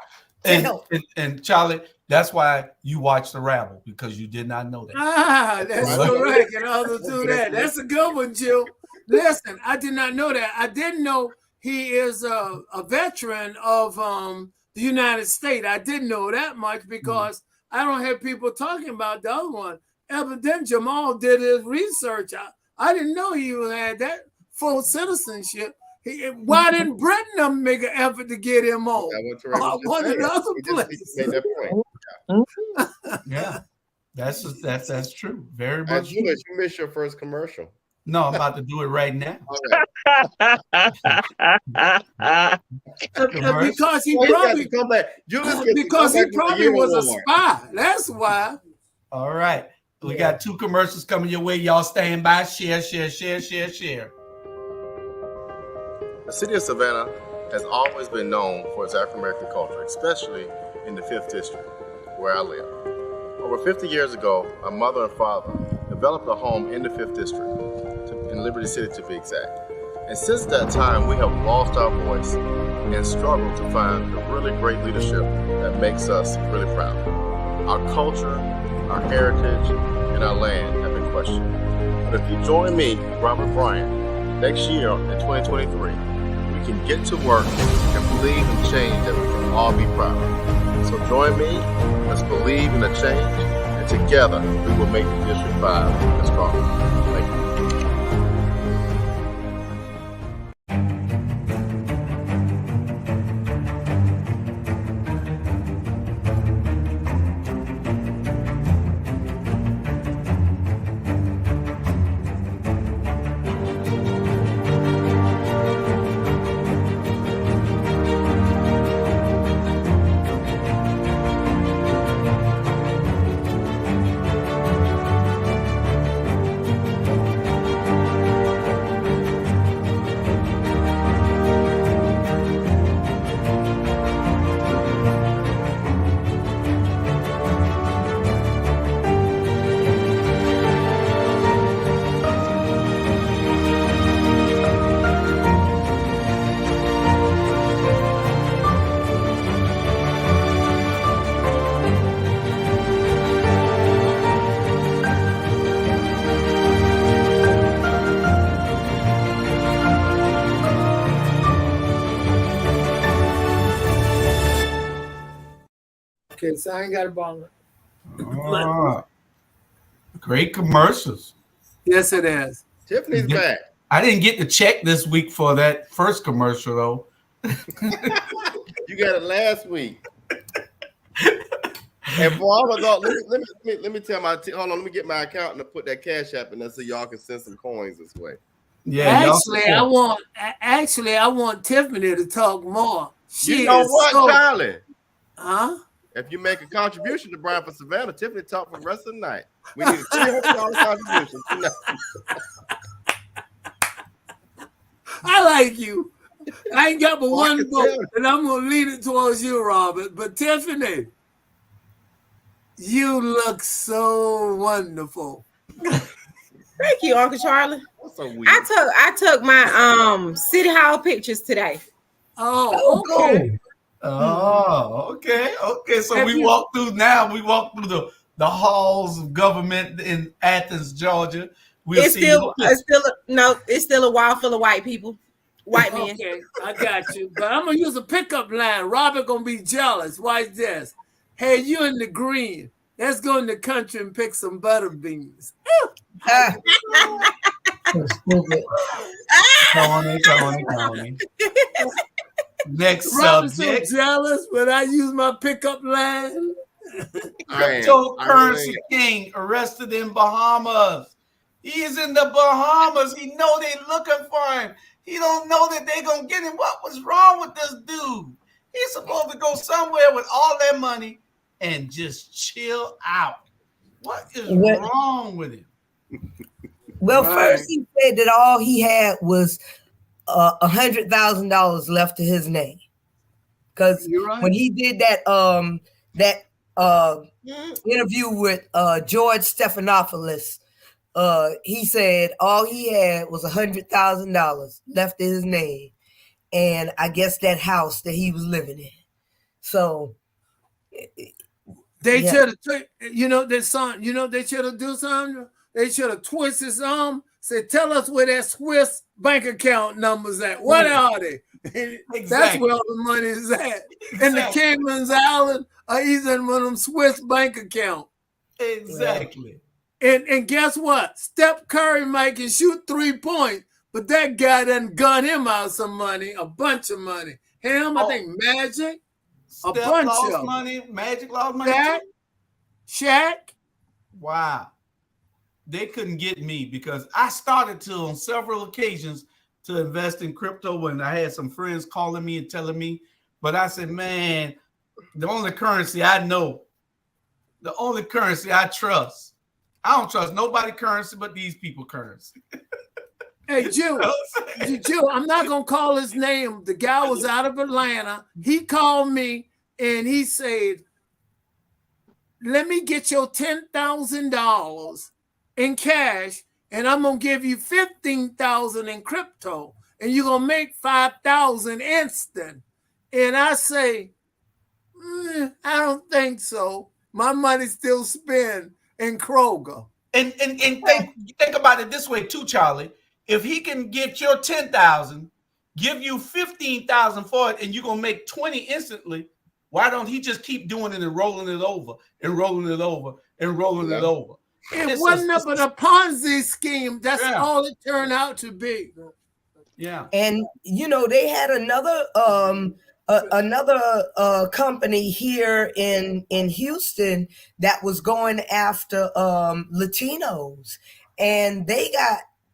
And Charlie, that's why you watch the Rabble, because you did not know that. That's correct. And others do that. That's a good one, Jill. Listen, I did not know that. I didn't know he is a veteran of the United States. I didn't know that much because I don't have people talking about the other one. Evidently, Jamal did his research. I didn't know he had that full citizenship. Why didn't Brittnay make an effort to get him on? One of the other places. Yeah, that's true. Very much. You missed your first commercial. No, I'm about to do it right now. Because he probably was a spy. That's why. All right. We got 2 commercials coming your way. Y'all stand by. Share. The city of Savannah has always been known for its African American culture, especially in the 5th District, where I live. Over 50 years ago, my mother and father developed a home in the 5th District, in Liberty City to be exact. And since that time, we have lost our voice and struggled to find the really great leadership that makes us really proud. Our culture, our heritage, and our land have been questioned. But if you join me, Robert Bryant, next year in 2023, we can get to work and believe in change that we can all be proud of. So join me, let's believe in a change, and together we will make the District 5 stronger. Thank you. Okay, so I ain't got a ball. Great commercials. Yes, it is. Tiffany's back. I didn't get the check this week for that first commercial though. You got it last week. And for all of those, let me tell hold on, let me get my accountant to put that cash app in there so y'all can send some coins this way. Yeah, actually, I want Tiffany to talk more. You know what, Charlie? Huh? If you make a contribution to Brian for Savannah, Tiffany talk for the rest of the night. We need a $300 contribution tonight. I like you. I ain't got but one vote, and I'm gonna lead it towards you, Robert. But Tiffany, you look so wonderful. Thank you, Uncle Charlie. So weird. I took my City Hall pictures today. Oh, okay. Oh, okay. So we walk through the halls of government in Athens, Georgia. It's still a wall full of white people, white men. Okay, I got you. But I'm gonna use a pickup line. Robert gonna be jealous. Watch this. Hey, you in the green? Let's go in the country and pick some butter beans. Tony. Next subject. So jealous when I use my pickup line. Cryptocurrency king arrested in Bahamas. He's in the Bahamas. He know they looking for him. He don't know that they gonna get him. What was wrong with this dude? He's supposed to go somewhere with all that money and just chill out. What is wrong with him? Well, first he said that all he had was $100,000 left to his name, because when he did that interview with George Stephanopoulos, he said all he had was $100,000 left to his name, and I guess that house that he was living in. So they should have, that song. They should have do something. They should have twisted his arm. Said, tell us where that Swiss bank account numbers at. What are they? Exactly. That's where all the money is at. And the Cayman Islands are either in one of them Swiss bank accounts. Exactly. And guess what? Steph Curry might can shoot 3 points, but that guy done got him out some money, a bunch of money. I think Magic, Steph a bunch lost of money. Magic lost money. Shaq. Wow. They couldn't get me because I started to, on several occasions, to invest in crypto when I had some friends calling me and telling me. But I said, man, the only currency I know, the only currency I trust, I don't trust nobody currency but these people currency. Hey, Jew, I'm not going to call his name. The guy was out of Atlanta. He called me and he said, let me get your $10,000 in cash and I'm going to give you $15,000 in crypto and you're going to make $5,000 instant. And I say, I don't think so. My money's still spent in Kroger. And think about it this way too, Charlie. If he can get your 10,000, give you 15,000 for it, and you're gonna make 20 instantly, why don't he just keep doing it and rolling it over and rolling it over and rolling it over? It wasn't but a Ponzi scheme. That's all it turned out to be. Yeah. And you know, they had another company here in Houston that was going after Latinos, and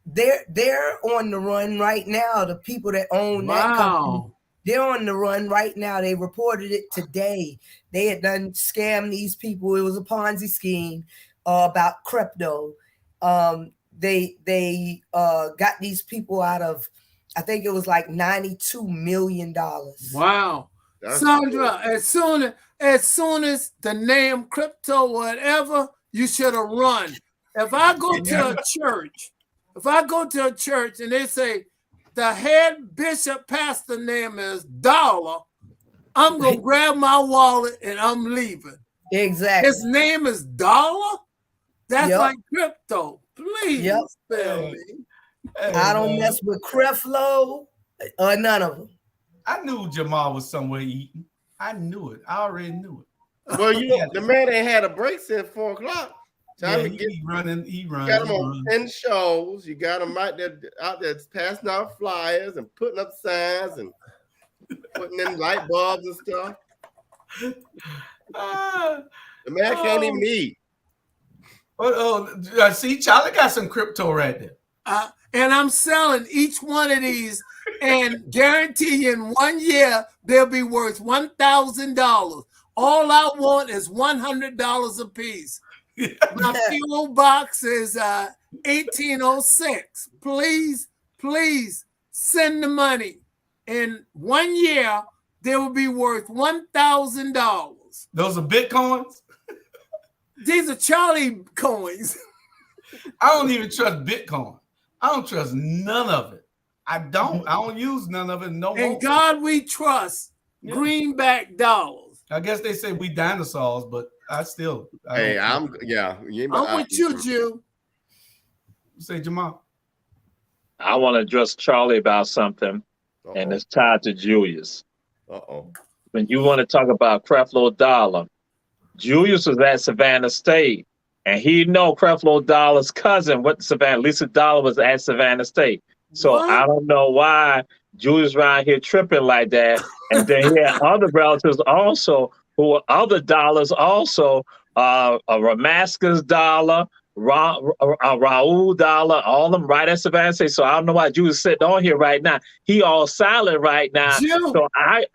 they're on the run right now. The people that own that company, they're on the run right now. They reported it today. They had done scam these people. It was a Ponzi scheme about crypto. They got these people out of, I think it was like $92 million. Wow. That's Sandra, cool. as soon as the name crypto, whatever, you should have run. If I go to a church and they say the head bishop pastor name is Dollar, I'm going to grab my wallet and I'm leaving. Exactly. His name is Dollar? That's like crypto. Please spell me. I don't mess with Creflo or none of them. I knew Jamal was somewhere eating. I knew it. I already knew it. Well, the man ain't had a break since 4 o'clock. He running. You got him on 10 shows. You got him out there passing out flyers and putting up signs and putting in light bulbs and stuff. The man can't even eat. See, Charlie got some crypto right there. And I'm selling each one of these and guarantee in 1 year they'll be worth $1,000. All I want is $100 a piece. My PO box is 1806. Please send the money. In 1 year, they will be worth $1,000. Those are Bitcoins? These are Charlie coins. I don't even trust Bitcoin. I don't trust none of it. I don't use none of it no more. And God we trust. Yeah. Greenback dollars. I guess they say we dinosaurs, but I'm with you, Jew. Say Jamal. I want to address Charlie about something, and it's tied to Julius. When you want to talk about Creflo Dollar, Julius was at Savannah State, and he know Creflo Dollar's cousin went to Savannah. Lisa Dollar was at Savannah State. So I don't know why Julius around here tripping like that. And then he had other relatives also who were other dollars also, a Ramascus Dollar, Raul Dollar, all of them right at Savannah State. So I don't know why Julius sitting on here right now. He all silent right now. So I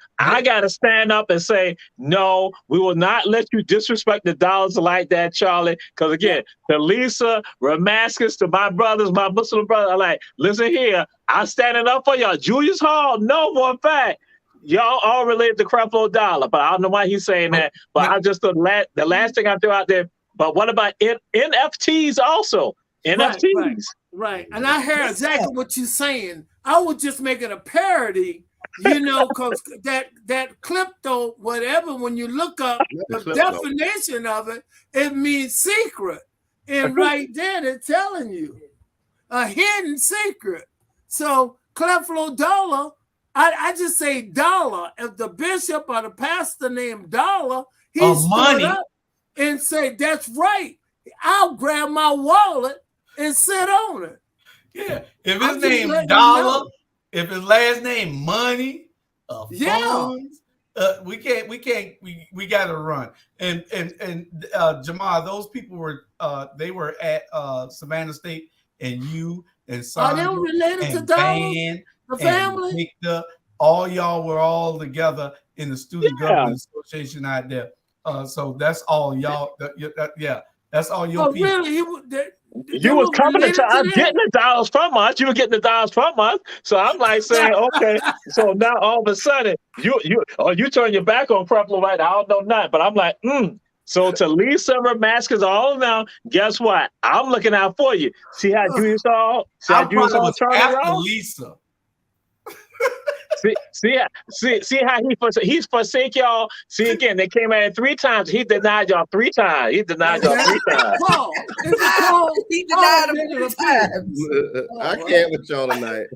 got to stand up and say, no, we will not let you disrespect the dollars like that, Charlie. Because again, to Lisa, Ramascus, to my brothers, my Muslim brothers, I'm like, listen here, I'm standing up for y'all. Julius Hall, no, for a fact. Y'all all related to Creflo Dollar, but I don't know why he's saying that. But I just, the last thing I threw out there, but what about NFTs also? NFTs. Right. And I heard exactly what you're saying. I was just making a parody, because that crypto, whatever, when you look up the definition of it, it means secret. And right there, they're telling you a hidden secret. So Creflo Dollar, I just say Dollar. If the bishop or the pastor named Dollar, he's money. Up and say, that's right. I'll grab my wallet and sit on it. Yeah. If his name Dollar, if his last name Money, Phones, we gotta run. And Jamal, those people were they were at Savannah State, and you and Sandra, they were related to Dollar, the family. Victor, all y'all were all together in the Student Government Association out there. So that's all y'all. That's all your people. Really? You was coming to us, getting the dollars from us. You were getting the dollars from us. So I'm like saying, okay. So now all of a sudden, you turn your back on Creflo, right? I don't know nothing, but I'm like, So to Lisa Ramaskas, all now, guess what? I'm looking out for you. See how you saw? I probably was turn after around? Lisa. See how he's forsake y'all. See again, they came at it 3 times. He denied y'all 3 times. He denied y'all 3 times. He denied him 3 times. I can't with y'all tonight.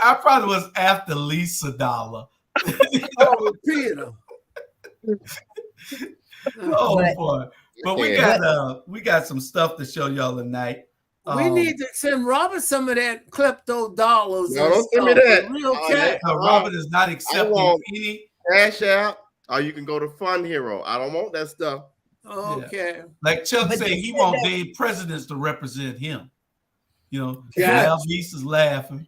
I probably was after Lisa Dollar. Peter. Boy. But we got some stuff to show y'all tonight. We need to send Robert some of that klepto dollars. No, don't send me that. Real cash. Robert is not accepting any cash out, or you can go to Fund Hero. I don't want that stuff. Okay. Yeah. Like Chuck said, he wants their presidents to represent him. Yeah. Lisa's laughing.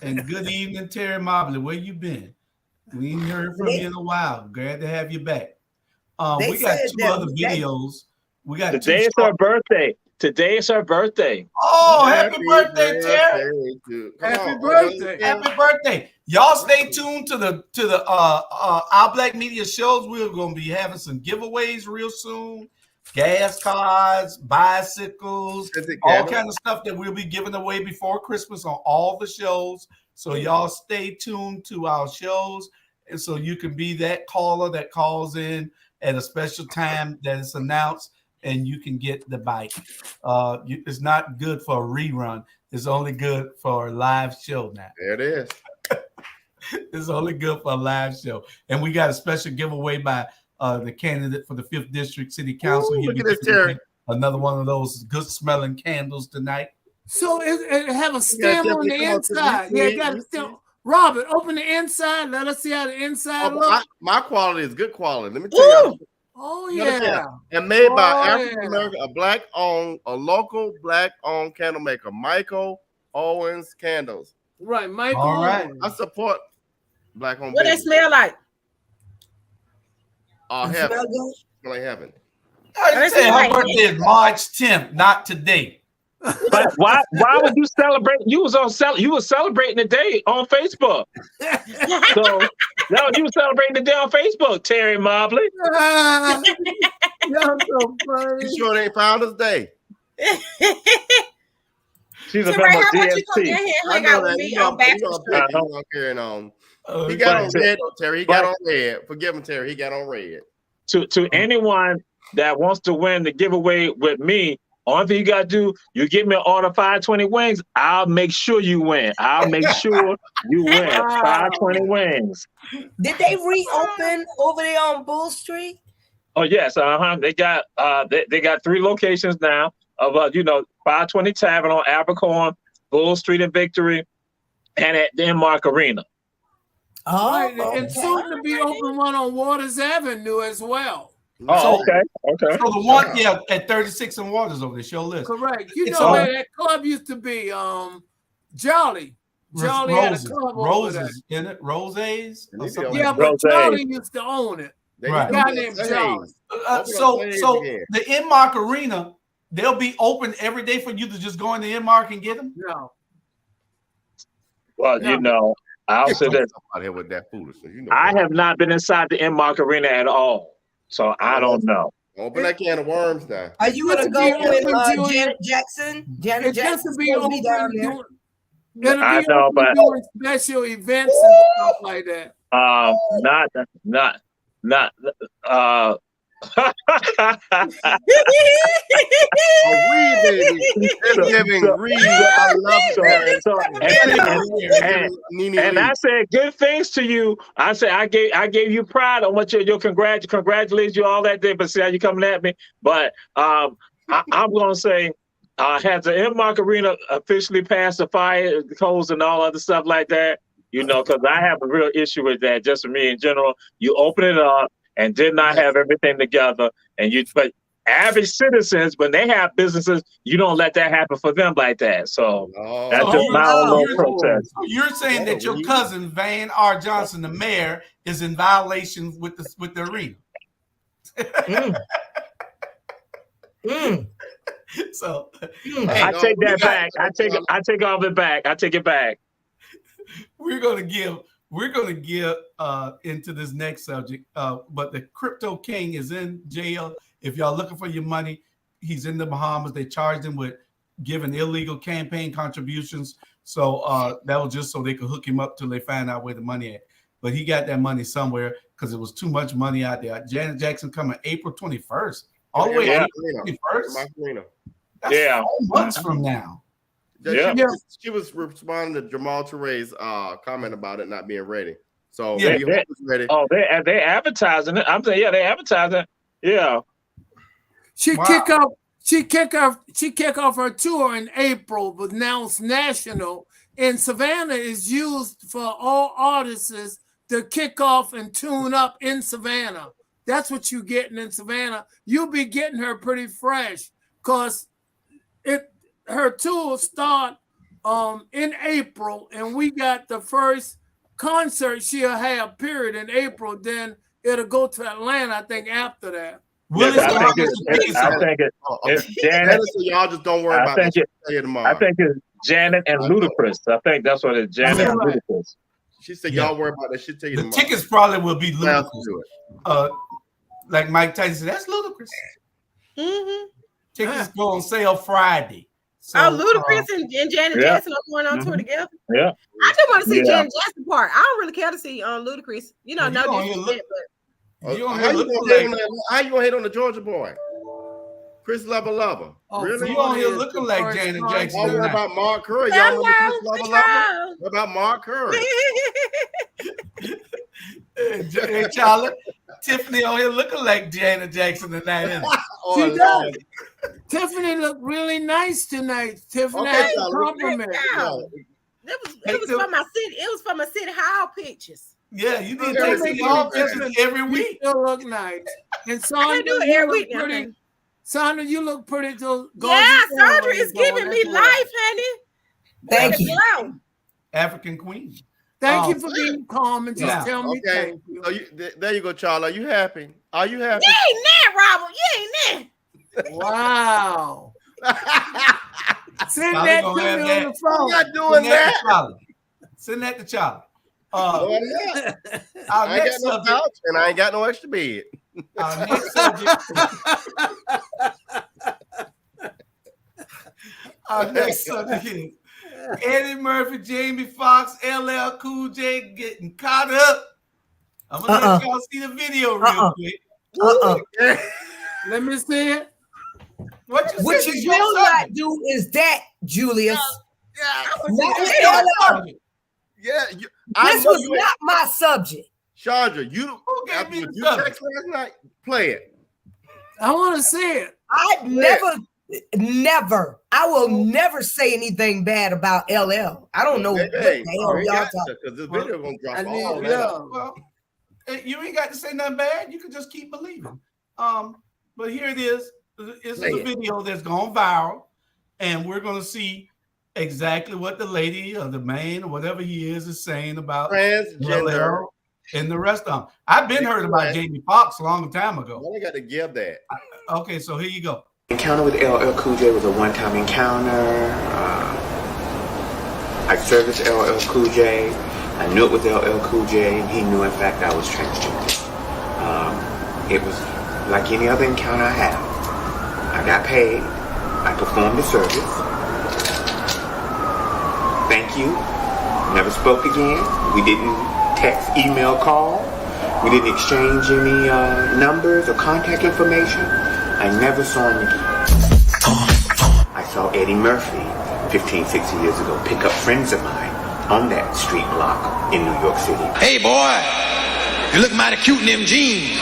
And good evening, Terry Mobley. Where you been? We ain't heard from you in a while. Glad to have you back. We got 2 other videos. We got Today is her birthday. Today is her birthday. Oh, happy birthday, Terry! Happy birthday! Happy birthday! Y'all stay tuned to the Our Black Media shows. We're gonna be having some giveaways real soon. Gas cards, bicycles, all kind of stuff that we'll be giving away before Christmas on all the shows. So y'all stay tuned to our shows, and so you can be that caller that calls in at a special time that is announced, and you can get the bike. It's not good for a rerun. It's only good for a live show now. There it is. It's only good for a live show. And we got a special giveaway by the candidate for the 5th District City Council. Ooh, look at this, Terry. Another one of those good smelling candles tonight. So it have a stem on the inside. Yeah, you got a stem. Robert, open the inside. Let us see how the inside looks. My quality is good quality. Let me tell you. Oh yeah. And made by African American, a local black-owned candle maker, Michael Owens Candles. Right, Michael. All right. I support black-owned. What they smell like? Heaven. Smell like heaven. I say her birthday is March 10th, not today. But why would you celebrate? You was celebrating the day on Facebook. So no, you were celebrating the day on Facebook, Terry Mobley. You're so funny. You sure it ain't Founders Day? She's a Terry, member of how about you come DST. down here and hang out with me on Back on. He got on red, Terry. He got on red. Forgive him, Terry. He got on red. To anyone that wants to win the giveaway with me, only thing you gotta do, you give me an order 520 wings, I'll make sure you win. I'll make sure you win 520 wings. Did they reopen over there on Bull Street? Oh yes, They got they got 3 locations now of 520 Tavern on Abercorn, Bull Street and Victory, and at the Inmark Arena. And soon to be open one on Waters Avenue as well. Oh, okay. So the one, at 36 and Waters over there, show list. Correct. You know where that club used to be? Jolly. Jolly had a club over there. In it, Roses. Yeah, but Jolly used to own it. Right. A guy named Jolly. So the Inmark Arena, they'll be open every day for you to just go in the Inmark and get them? No. Well, I'll say that with that foolishness. I have not been inside the Inmark Arena at all, so I don't know. Open that can of worms now. Are you gonna go with Janet Jackson? Janet Jackson's gonna be down there. I know, but doing special events and stuff like that. Reed, baby. Giving Reed. I love and I said good things to you. I said I gave you pride on what your congratulations you all that day. But see how you coming at me. But I'm gonna say, has the Inmark Arena officially passed the fire codes and all other stuff like that? Because I have a real issue with that. Just for me in general, you open it up and did not have everything together, but average citizens, when they have businesses, you don't let that happen for them like that. So that's just my own little protest. So you're saying that your cousin Van R. Johnson, the mayor, is in violation with the arena. So I take that back. I take all of it back. I take it back. we're gonna give into this next subject. But the crypto king is in jail. If y'all looking for your money, he's in the Bahamas. They charged him with giving illegal campaign contributions. So that was just so they could hook him up till they find out where the money at. But he got that money somewhere because it was too much money out there. Janet Jackson coming April 21st. All the way to April 21st. That's 4 months from now. She was responding to Jamal Touré's comment about it not being ready. So they're ready. Oh, they're advertising it. I'm saying, they're advertising. Yeah. She kick off her tour in April, but now it's national. And Savannah is used for all artists to kick off and tune up in Savannah. That's what you're getting in Savannah. You'll be getting her pretty fresh because her tour start in April, and we got the first concert she'll have period in April. Then it'll go to Atlanta, I think, after that. I think it's Janet. So y'all just don't worry about it. I think it's Janet and Ludacris. I think that's what it's Janet and Ludacris. She said, y'all worry about that. She'll tell you the tickets probably will be Ludacris. Like Mike Tyson said, that's Ludacris. Mm-hmm. Tickets go on sale Friday. So, Ludacris and Janet Jackson are going on tour together. Yeah. I just want to see Janet Jackson part. I don't really care to see Ludacris. No disrespect, but how you gonna hate on the Georgia boy? Chris Lover. Really? You on here looking like Janet Jackson. What about Mark Curry? Y'all remember Chris Lover? What about Mark Curry? Hey, Charlie, Tiffany on here looking like Janet Jackson tonight. She does. Tiffany looked really nice tonight. Tiffany, compliment. It was for my city. It was for my city hall pictures. Yeah, you need to take all pictures every week. You still look nice. And I do it every week. Pretty. Sandra, you look pretty. Sandra is giving me life, honey. Thank you. African queen. Thank you for being calm and just tell me thank you. So there you go, Charlie. Are you happy? Are you happy? You ain't that, Robert. You ain't that. Wow. Send that to me on the phone. I'm not doing that. Send that to Charlie. I ain't got no couch and I ain't got no extra bed. Our next subject. Our next subject is Eddie Murphy, Jamie Foxx, LL Cool J getting caught up. I'm gonna let y'all see the video real quick. Let me see it. What you will not do is that, Julius. This was not my subject. Chandra, you text last night? Play it. I want to see it. I will never say anything bad about LL. I don't know what the hell y'all talking. Because this video gonna drop all that. Well, you ain't got to say nothing bad. You can just keep believing. But here it is. This is a video that's gone viral, and we're gonna see exactly what the lady or the man or whatever he is saying about transgender and the rest of them. I've been heard about Jamie Foxx a long time ago. Well, I got to give that. Okay, so here you go. Encounter with LL Cool J was a one-time encounter. I serviced LL Cool J. I knew it was LL Cool J, and he knew, in fact, I was transgender. It was like any other encounter I had. I got paid. I performed the service. Thank you. Never spoke again. We didn't text, email, call. We didn't exchange any numbers or contact information. I never saw him again. I saw Eddie Murphy 15, 16 years ago pick up friends of mine on that street block in New York City. Hey boy, you look mighty cute in them jeans.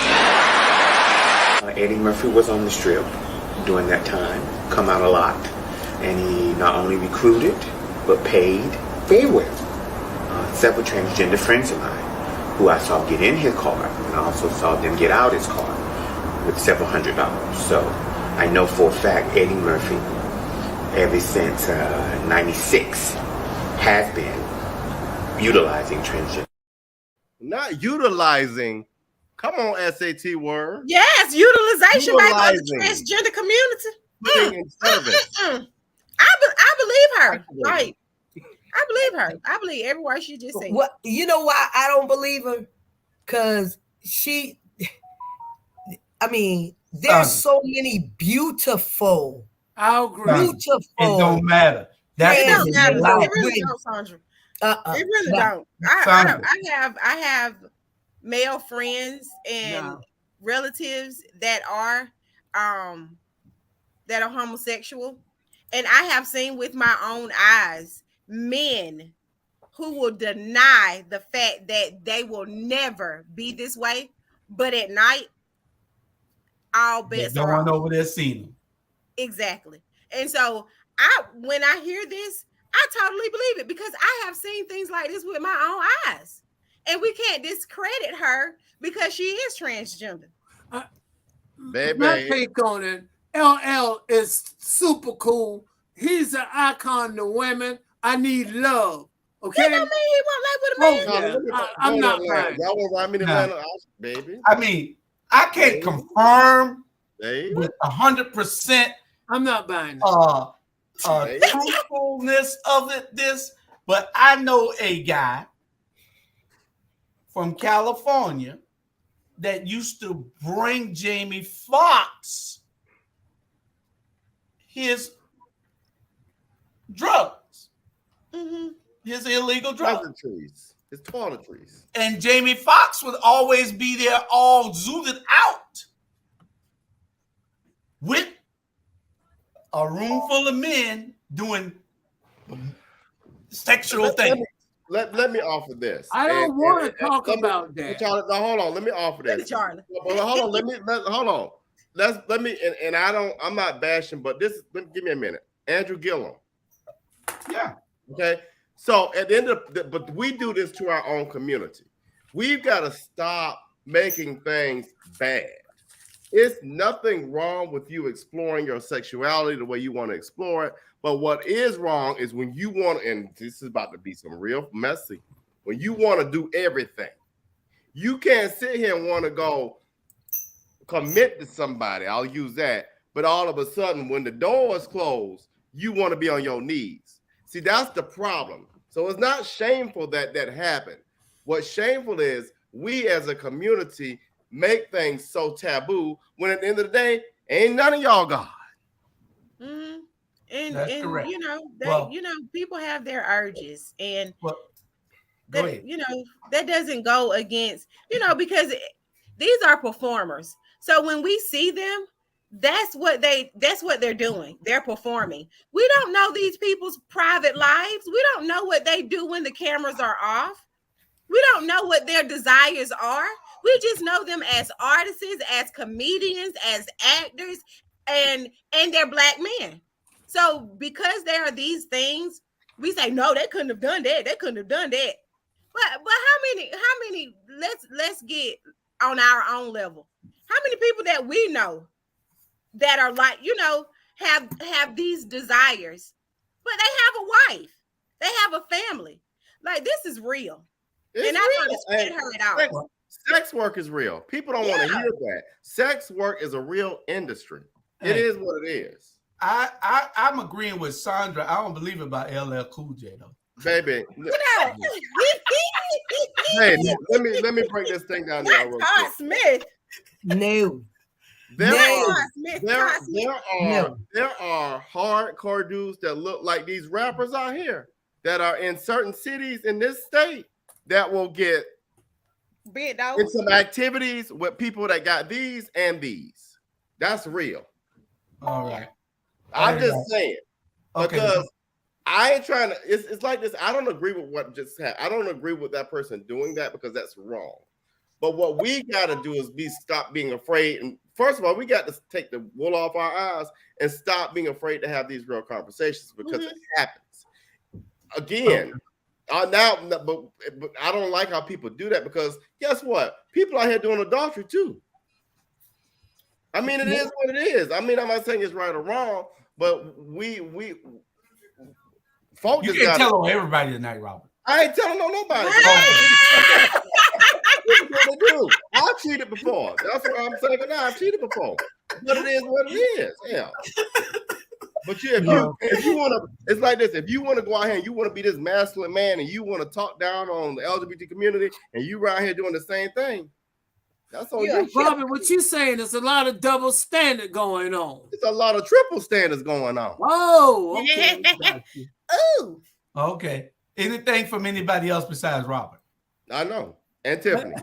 Eddie Murphy was on the strip during that time, come out a lot. And he not only recruited, but paid very well. Several transgender friends of mine who I saw get in his car, and I also saw them get out his car with several $100s. So I know for a fact Eddie Murphy, ever since 96, has been utilizing transgender. Not utilizing. Come on, SAT word. Yes, utilization by the transgender community. putting in service. I believe her. Like, I believe her. I believe every word she just said. What, you know why I don't believe her? Because there's so many beautiful. I agree. Beautiful. It don't matter. It don't matter. It really don't, Sandra. It really don't. I have male friends and relatives that are homosexual, and I have seen with my own eyes men who will deny the fact that they will never be this way, but at night all bets are off. Over there seeing them. Exactly. And so when I hear this, I totally believe it, because I have seen things like this with my own eyes. And we can't discredit her because she is transgender. Baby. My take on it, LL is super cool. He's an icon to women. I need love. Okay? That don't mean he won't lay with a man. I'm not buying. Y'all want to ride me to Atlanta, baby? I mean, I can't confirm with 100%. I'm not buying truthfulness of this, but I know a guy from California that used to bring Jamie Foxx his drugs, his illegal drugs, his toiletries, and Jamie Foxx would always be there, all zooted out, with a room full of men doing sexual things. Let me offer this. I don't want to talk about that. Charlie, no, hold on. Let me offer this. Charlie. Hold on. Hold on. Let me. And I'm not bashing, but this. Give me a minute. Andrew Gillum. Yeah. Okay. So at the end of but we do this to our own community. We've got to stop making things bad. It's nothing wrong with you exploring your sexuality the way you want to explore it. But what is wrong is when you want, and this is about to be some real messy, when you want to do everything. You can't sit here and want to go commit to somebody. I'll use that. But all of a sudden, when the door is closed, you want to be on your knees. See, that's the problem. So it's not shameful that happened. What's shameful is we as a community make things so taboo when at the end of the day, ain't none of y'all God. Mm-hmm. And correct. you know, people have their urges, and that doesn't go against, because these are performers. So when we see them, that's what they're doing. They're performing. We don't know these people's private lives. We don't know what they do when the cameras are off. We don't know what their desires are. We just know them as artists, as comedians, as actors, and they're Black men. So because there are these things, we say, no, they couldn't have done that. They couldn't have done that. But how many, let's get on our own level. How many people that we know that are like, have these desires, but they have a wife, they have a family. Like, this is real. It's and I want to spread her it out. Sex work is real. People don't want to hear that. Sex work is a real industry. It is what it is. I'm agreeing with Sandra. I don't believe it about LL Cool J though. Baby. Hey, let me break this thing down there. Todd Smith. No. There are hardcore dudes that look like these rappers out here that are in certain cities in this state that will get in some activities with people that got these and these. That's real. All right. I'm just saying. Because I ain't trying to, it's like this. I don't agree with what just happened. I don't agree with that person doing that because that's wrong. But what we got to do is stop being afraid. And first of all, we got to take the wool off our eyes and stop being afraid to have these real conversations because it happens. Again, but I don't like how people do that because guess what? People out here doing adultery too. I mean, it is what it is. I mean, I'm not saying it's right or wrong, but folks you can't tell on everybody tonight, Robert. I ain't telling on nobody. I cheated before. That's what I'm saying. I've cheated before. But it is what it is. Yeah. But if you want to, it's like this. If you want to go out here and you want to be this masculine man and you want to talk down on the LGBT community and you right here doing the same thing, that's on you. Robin, what you saying? There's a lot of double standard going on. It's a lot of triple standards going on. Oh, okay. Ooh. Okay. Anything from anybody else besides Robert? I know. And Tiffany.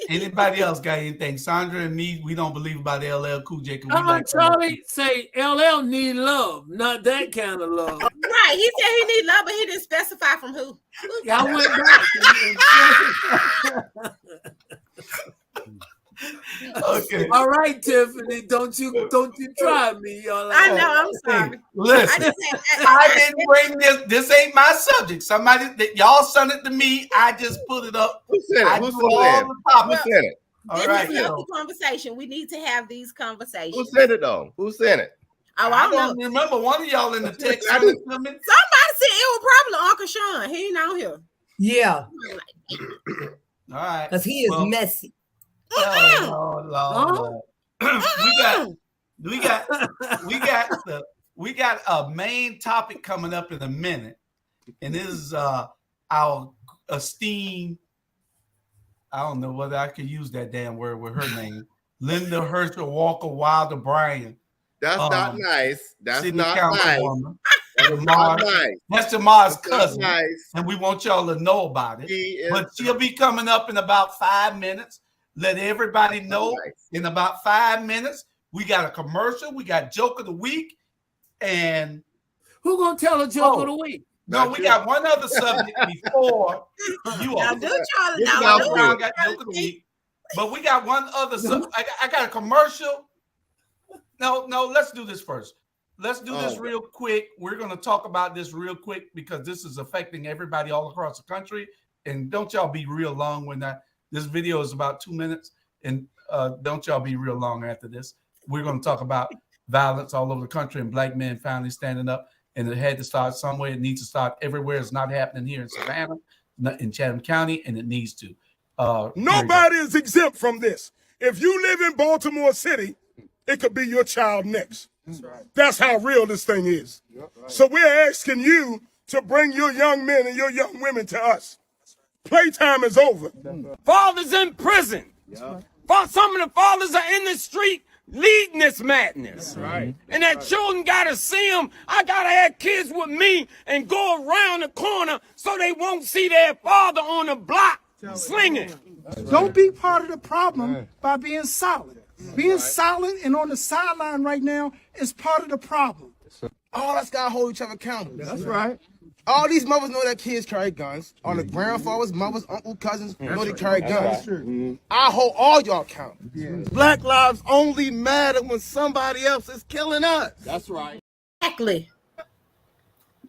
Anybody else got anything? Sandra and me, we don't believe about LL Cool J. Charlie say LL need love, not that kind of love. Right. He said he need love, but he didn't specify from who. I went back. Okay. All right, Tiffany. Don't you try me, y'all. I know. I'm sorry. Hey, listen, I didn't bring this. This ain't my subject. Somebody that y'all sent it to me. I just put it up. Who said it? Who said it? All right. This is a conversation. We need to have these conversations. Who said it though? Who said it? Oh, I don't remember. One of y'all in the text. Somebody said it was probably Uncle Sean. He ain't out here. Yeah. All right. Because he is messy. Oh, Lord. We got a main topic coming up in a minute, and this is our esteemed. I don't know whether I could use that damn word with her name, Linda Herschel Walker Wilder Bryan. That's not nice. That's not nice. That's not nice. That's Jamar's cousin, and we want y'all to know about it. But she'll be coming up in about 5 minutes. Let everybody know in about 5 minutes. We got a commercial. We got joke of the week, and who gonna tell a joke of the week? No, we got one other subject before you all. Got joke of the week, but we got one other subject. I got a commercial. No, let's do this first. Let's do this real quick. We're going to talk about this real quick because this is affecting everybody all across the country. And don't y'all be real long when this video is about 2 minutes. And don't y'all be real long after this. We're going to talk about violence all over the country and black men finally standing up. And it had to start somewhere. It needs to start everywhere. It's not happening here in Savannah, in Chatham County, and it needs to. Nobody is exempt from this. If you live in Baltimore City, it could be your child next. That's right. That's how real this thing is. Yep, right. So we're asking you to bring your young men and your young women to us. Playtime is over. Fathers in prison. Yep. Some of the fathers are in the street leading this madness. Right. And that children got to see them. I got to have kids with me and go around the corner so they won't see their father on the block slinging. Don't be part of the problem by being solid. Being solid and on the sideline right now is part of the problem. All us gotta hold each other accountable. That's right. All these mothers know that kids carry guns. All the grandfathers, mothers, uncles, cousins know they carry guns. I hold all y'all accountable. Black lives only matter when somebody else is killing us. That's right. Exactly.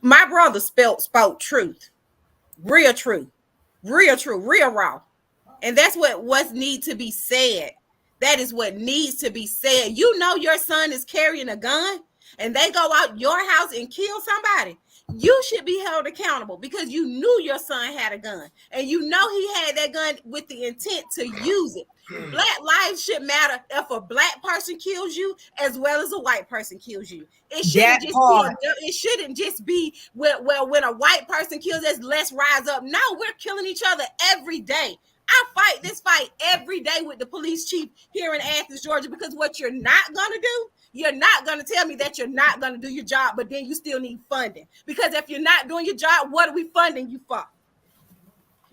My brother spoke truth. Real truth. Real true. Real raw. And that's what needs to be said. That is what needs to be said. You know your son is carrying a gun and they go out your house and kill somebody. You should be held accountable because you knew your son had a gun and you know he had that gun with the intent to use it. Black lives should matter if a black person kills you as well as a white person kills you. It shouldn't just be when a white person kills us, let's rise up. No, we're killing each other every day. I fight this fight every day with the police chief here in Athens, Georgia, because what you're not going to do, you're not going to tell me that you're not going to do your job, but then you still need funding. Because if you're not doing your job, what are we funding you for?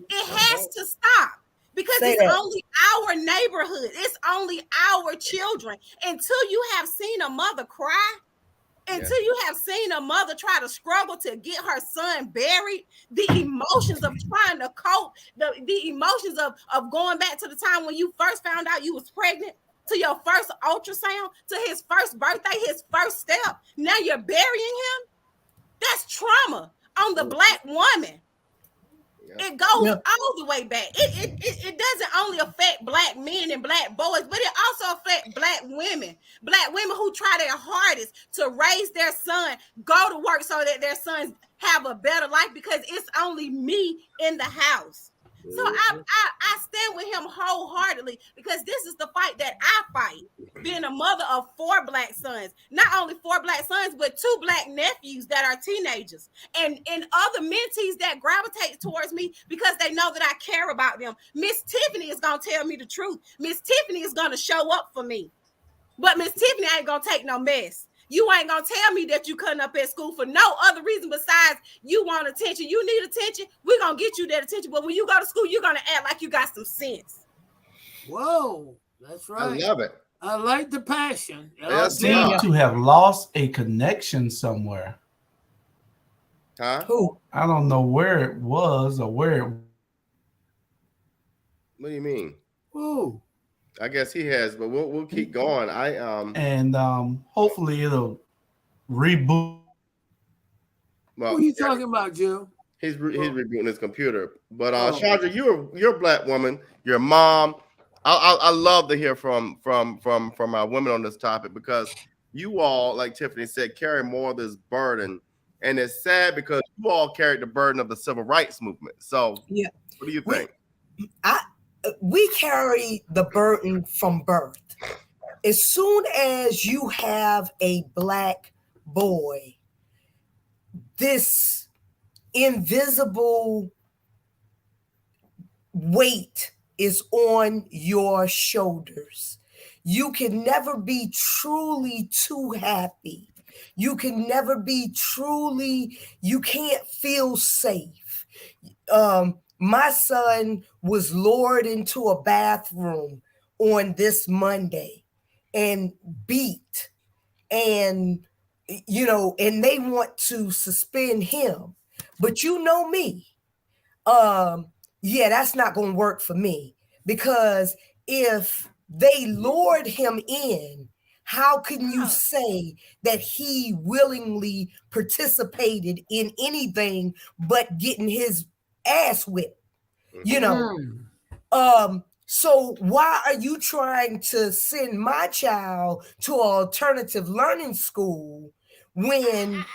It has to stop because it's only our neighborhood. It's only our children. Until you have seen a mother cry, until you have seen a mother try to struggle to get her son buried, the emotions of trying to cope, the emotions of going back to the time when you first found out you was pregnant, to your first ultrasound, to his first birthday, his first step. Now you're burying him. That's trauma on the black woman. It goes all the way back. It doesn't only affect black men and black boys, but it also affects black women who try their hardest to raise their son, go to work so that their sons have a better life because it's only me in the house. So I stand with him wholeheartedly because this is the fight that I fight. Being a mother of 4 black sons, not only 4 black sons, but 2 black nephews that are teenagers, and other mentees that gravitate towards me because they know that I care about them. Miss Tiffany is gonna tell me the truth. Miss Tiffany is gonna show up for me, but Miss Tiffany ain't gonna take no mess. You ain't gonna tell me that you cutting up at school for no other reason besides you want attention. You need attention. We're gonna get you that attention. But when you go to school, you're gonna act like you got some sense. Whoa, that's right. I love it. I like the passion. Seem to have lost a connection somewhere. Huh? Who? I don't know where it was or where it. What do you mean? Who? I guess he has, but we'll keep going. And hopefully it'll reboot. Well, Who are you talking about, Joe? He's rebooting his computer. But Chandra, you're a black woman. You're a mom. I love to hear from our women on this topic because you all, like Tiffany said, carry more of this burden, and it's sad because you all carried the burden of the civil rights movement. So, yeah, what do you think? We carry the burden from birth. As soon as you have a black boy, this invisible weight is on your shoulders. You can never be truly too happy. You can never be truly, you can't feel safe. My son was lured into a bathroom on this Monday and beat, and and they want to suspend him. But you know me, that's not going to work for me, because if they lured him in, how can you say that he willingly participated in anything but getting his ass whipped? So why are you trying to send my child to an alternative learning school when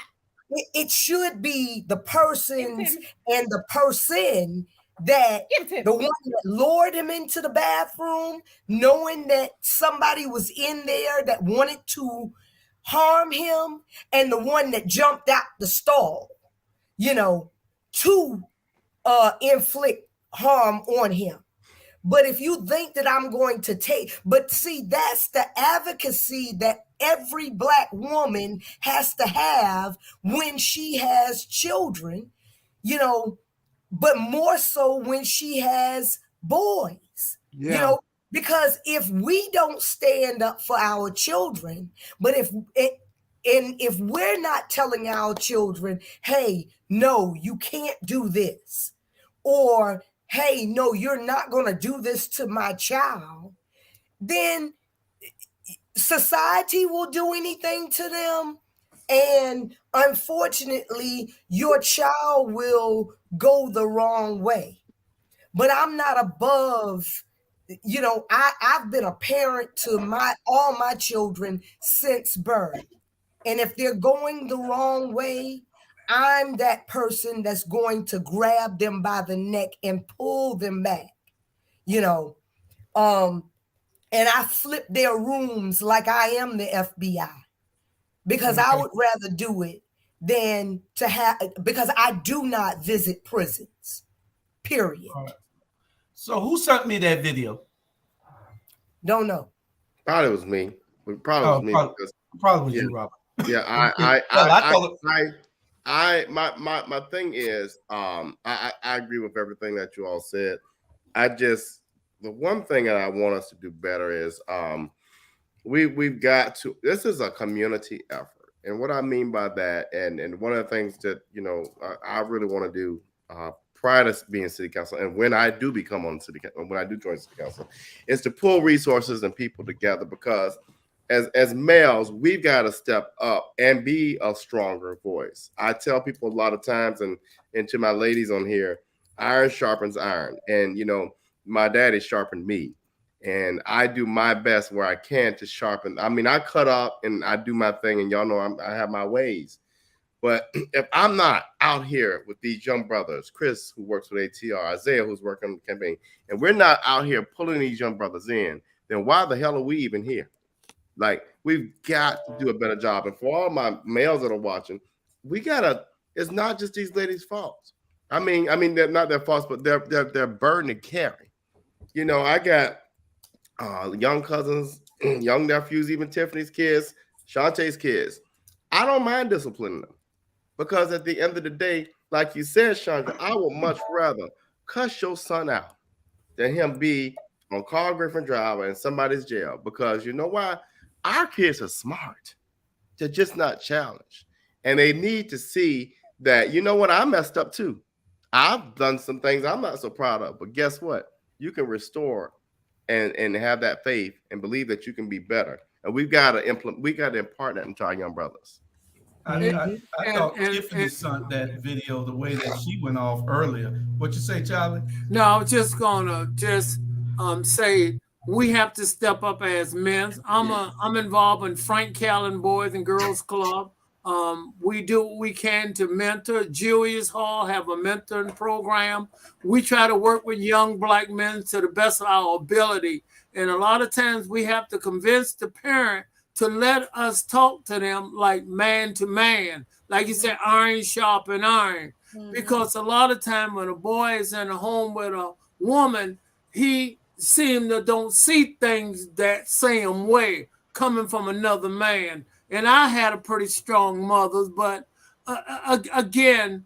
it should be the persons and the person that the one that lured him into the bathroom, knowing that somebody was in there that wanted to harm him, and the one that jumped out the stall, to inflict harm on him. But if you think that I'm going to see, that's the advocacy that every black woman has to have when she has children, but more so when she has boys, because if we don't stand up for our children, but if we're not telling our children, hey, no, you can't do this, or hey, no, you're not going to do this to my child, then society will do anything to them. And unfortunately, your child will go the wrong way. But I'm not above, I've been a parent to all my children since birth. And if they're going the wrong way, I'm that person that's going to grab them by the neck and pull them back, and I flip their rooms like I am the FBI, because I would rather do it than to have, because I do not visit prisons, period. Right. So who sent me that video? Don't know. Probably was me. Probably was me. Probably was you, Robert. Yeah, my thing is, I agree with everything that you all said. The one thing that I want us to do better is, we've got to, this is a community effort. And what I mean by that, and one of the things that, I really want to do, prior to being city council, and when I do become on city council, when I do join city council, is to pull resources and people together, because as males, we've got to step up and be a stronger voice. I tell people a lot of times, and to my ladies on here, iron sharpens iron. And, my daddy sharpened me. And I do my best where I can to sharpen. I mean, I cut up and I do my thing, and y'all know I have my ways. But if I'm not out here with these young brothers, Chris, who works with ATR, Isaiah, who's working on the campaign, and we're not out here pulling these young brothers in, then why the hell are we even here? Like, we've got to do a better job. And for all my males that are watching, it's not just these ladies' faults. I mean, they're not their faults, but they're burden to carry. You know, I got young cousins, young nephews, even Tiffany's kids, Shantae's kids. I don't mind disciplining them because at the end of the day, like you said, Shanta, I would much rather cuss your son out than him be on Carl Griffin Drive or in somebody's jail, because you know why? Our kids are smart. They're just not challenged. And they need to see that, you know what, I messed up too. I've done some things I'm not so proud of, but guess what? You can restore and have that faith and believe that you can be better. And we've got to impart that into our young brothers. I thought Tiffany sent that video the way that she went off earlier. What you say, Charlie? No, I was just gonna say we have to step up as men. I'm involved in Frank Callan Boys and Girls Club. We do what we can to mentor. Julius Hall have a mentoring program. We try to work with young black men to the best of our ability. And a lot of times we have to convince the parent to let us talk to them like man to man. Like you said, iron sharpen iron. Because a lot of time when a boy is in a home with a woman, he seems to don't see things that same way coming from another man. And I had a pretty strong mother, but again,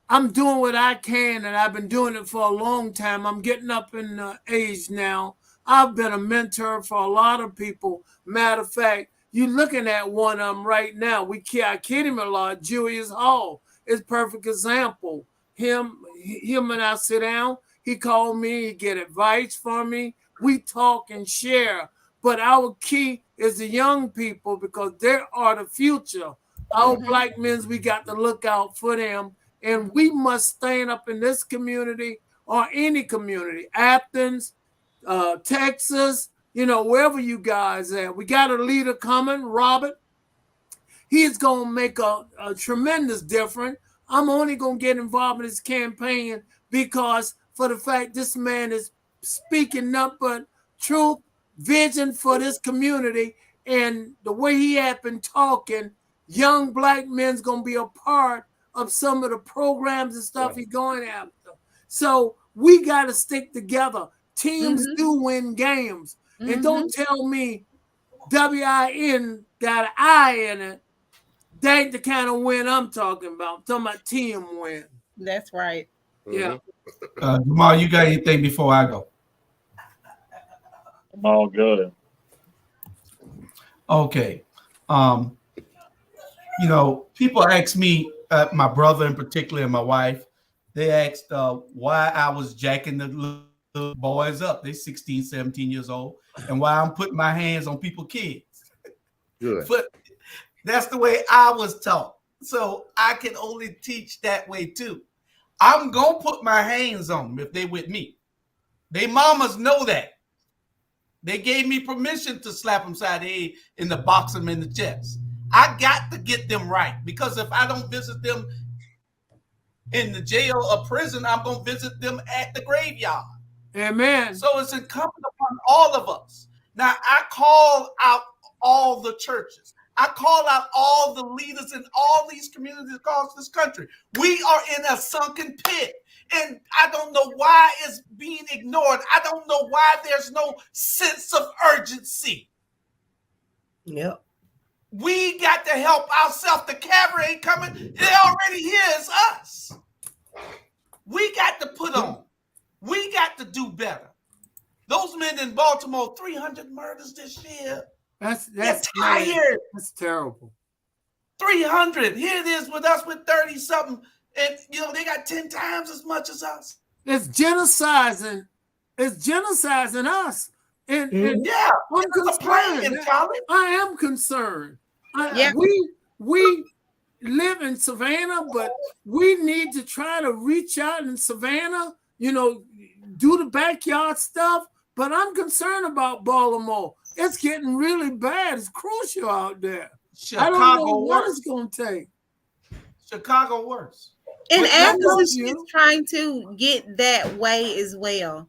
I'm doing what I can, and I've been doing it for a long time. I'm getting up in age now. I've been a mentor for a lot of people. Matter of fact, you're looking at one of them right now. I kid him a lot. Julius Hall is a perfect example. Him and I sit down. He called me. He get advice from me. We talk and share. But our key is the young people, because they are the future. Our black men, we got to look out for them. And we must stand up in this community or any community, Athens, Texas, wherever you guys at. We got a leader coming, Robert. He's going to make a tremendous difference. I'm only going to get involved in this campaign because for the fact this man is speaking nothing but truth, vision for this community, and the way he had been talking, young black men's going to be a part of some of the programs and stuff he's going after. So we got to stick together. Teams do win games. And don't tell me WIN got an I in it. That ain't the kind of win I'm talking about. I'm talking about team win. That's right. Yeah. Jamal, you got anything before I go? I'm all good. Okay. People ask me, my brother in particular and my wife, they asked why I was jacking the little boys up. They're 16, 17 years old. And why I'm putting my hands on people's kids. Good. But that's the way I was taught. So I can only teach that way too. I'm going to put my hands on them if they with me. They mamas know that. They gave me permission to slap them side the head and to box them in the chest. I got to get them right, because if I don't visit them in the jail or prison, I'm going to visit them at the graveyard. Amen. So it's incumbent upon all of us. Now, I call out all the churches. I call out all the leaders in all these communities across this country. We are in a sunken pit. And I don't know why it's being ignored. I don't know why there's no sense of urgency. Yep. We got to help ourselves. The cavalry ain't coming. It already here is us. We got to put on. We got to do better. Those men in Baltimore, 300 murders this year. That's tired. That's terrible. 300. Here it is with us with 30-something. And, they got 10 times as much as us. It's genociding. It's genociding us. And yeah, I'm concerned. I am concerned. We live in Savannah, but we need to try to reach out in Savannah, do the backyard stuff. But I'm concerned about Baltimore. It's getting really bad. It's crucial out there. I don't know what it's going to take. Chicago worse. And But Athens is trying to get that way as well.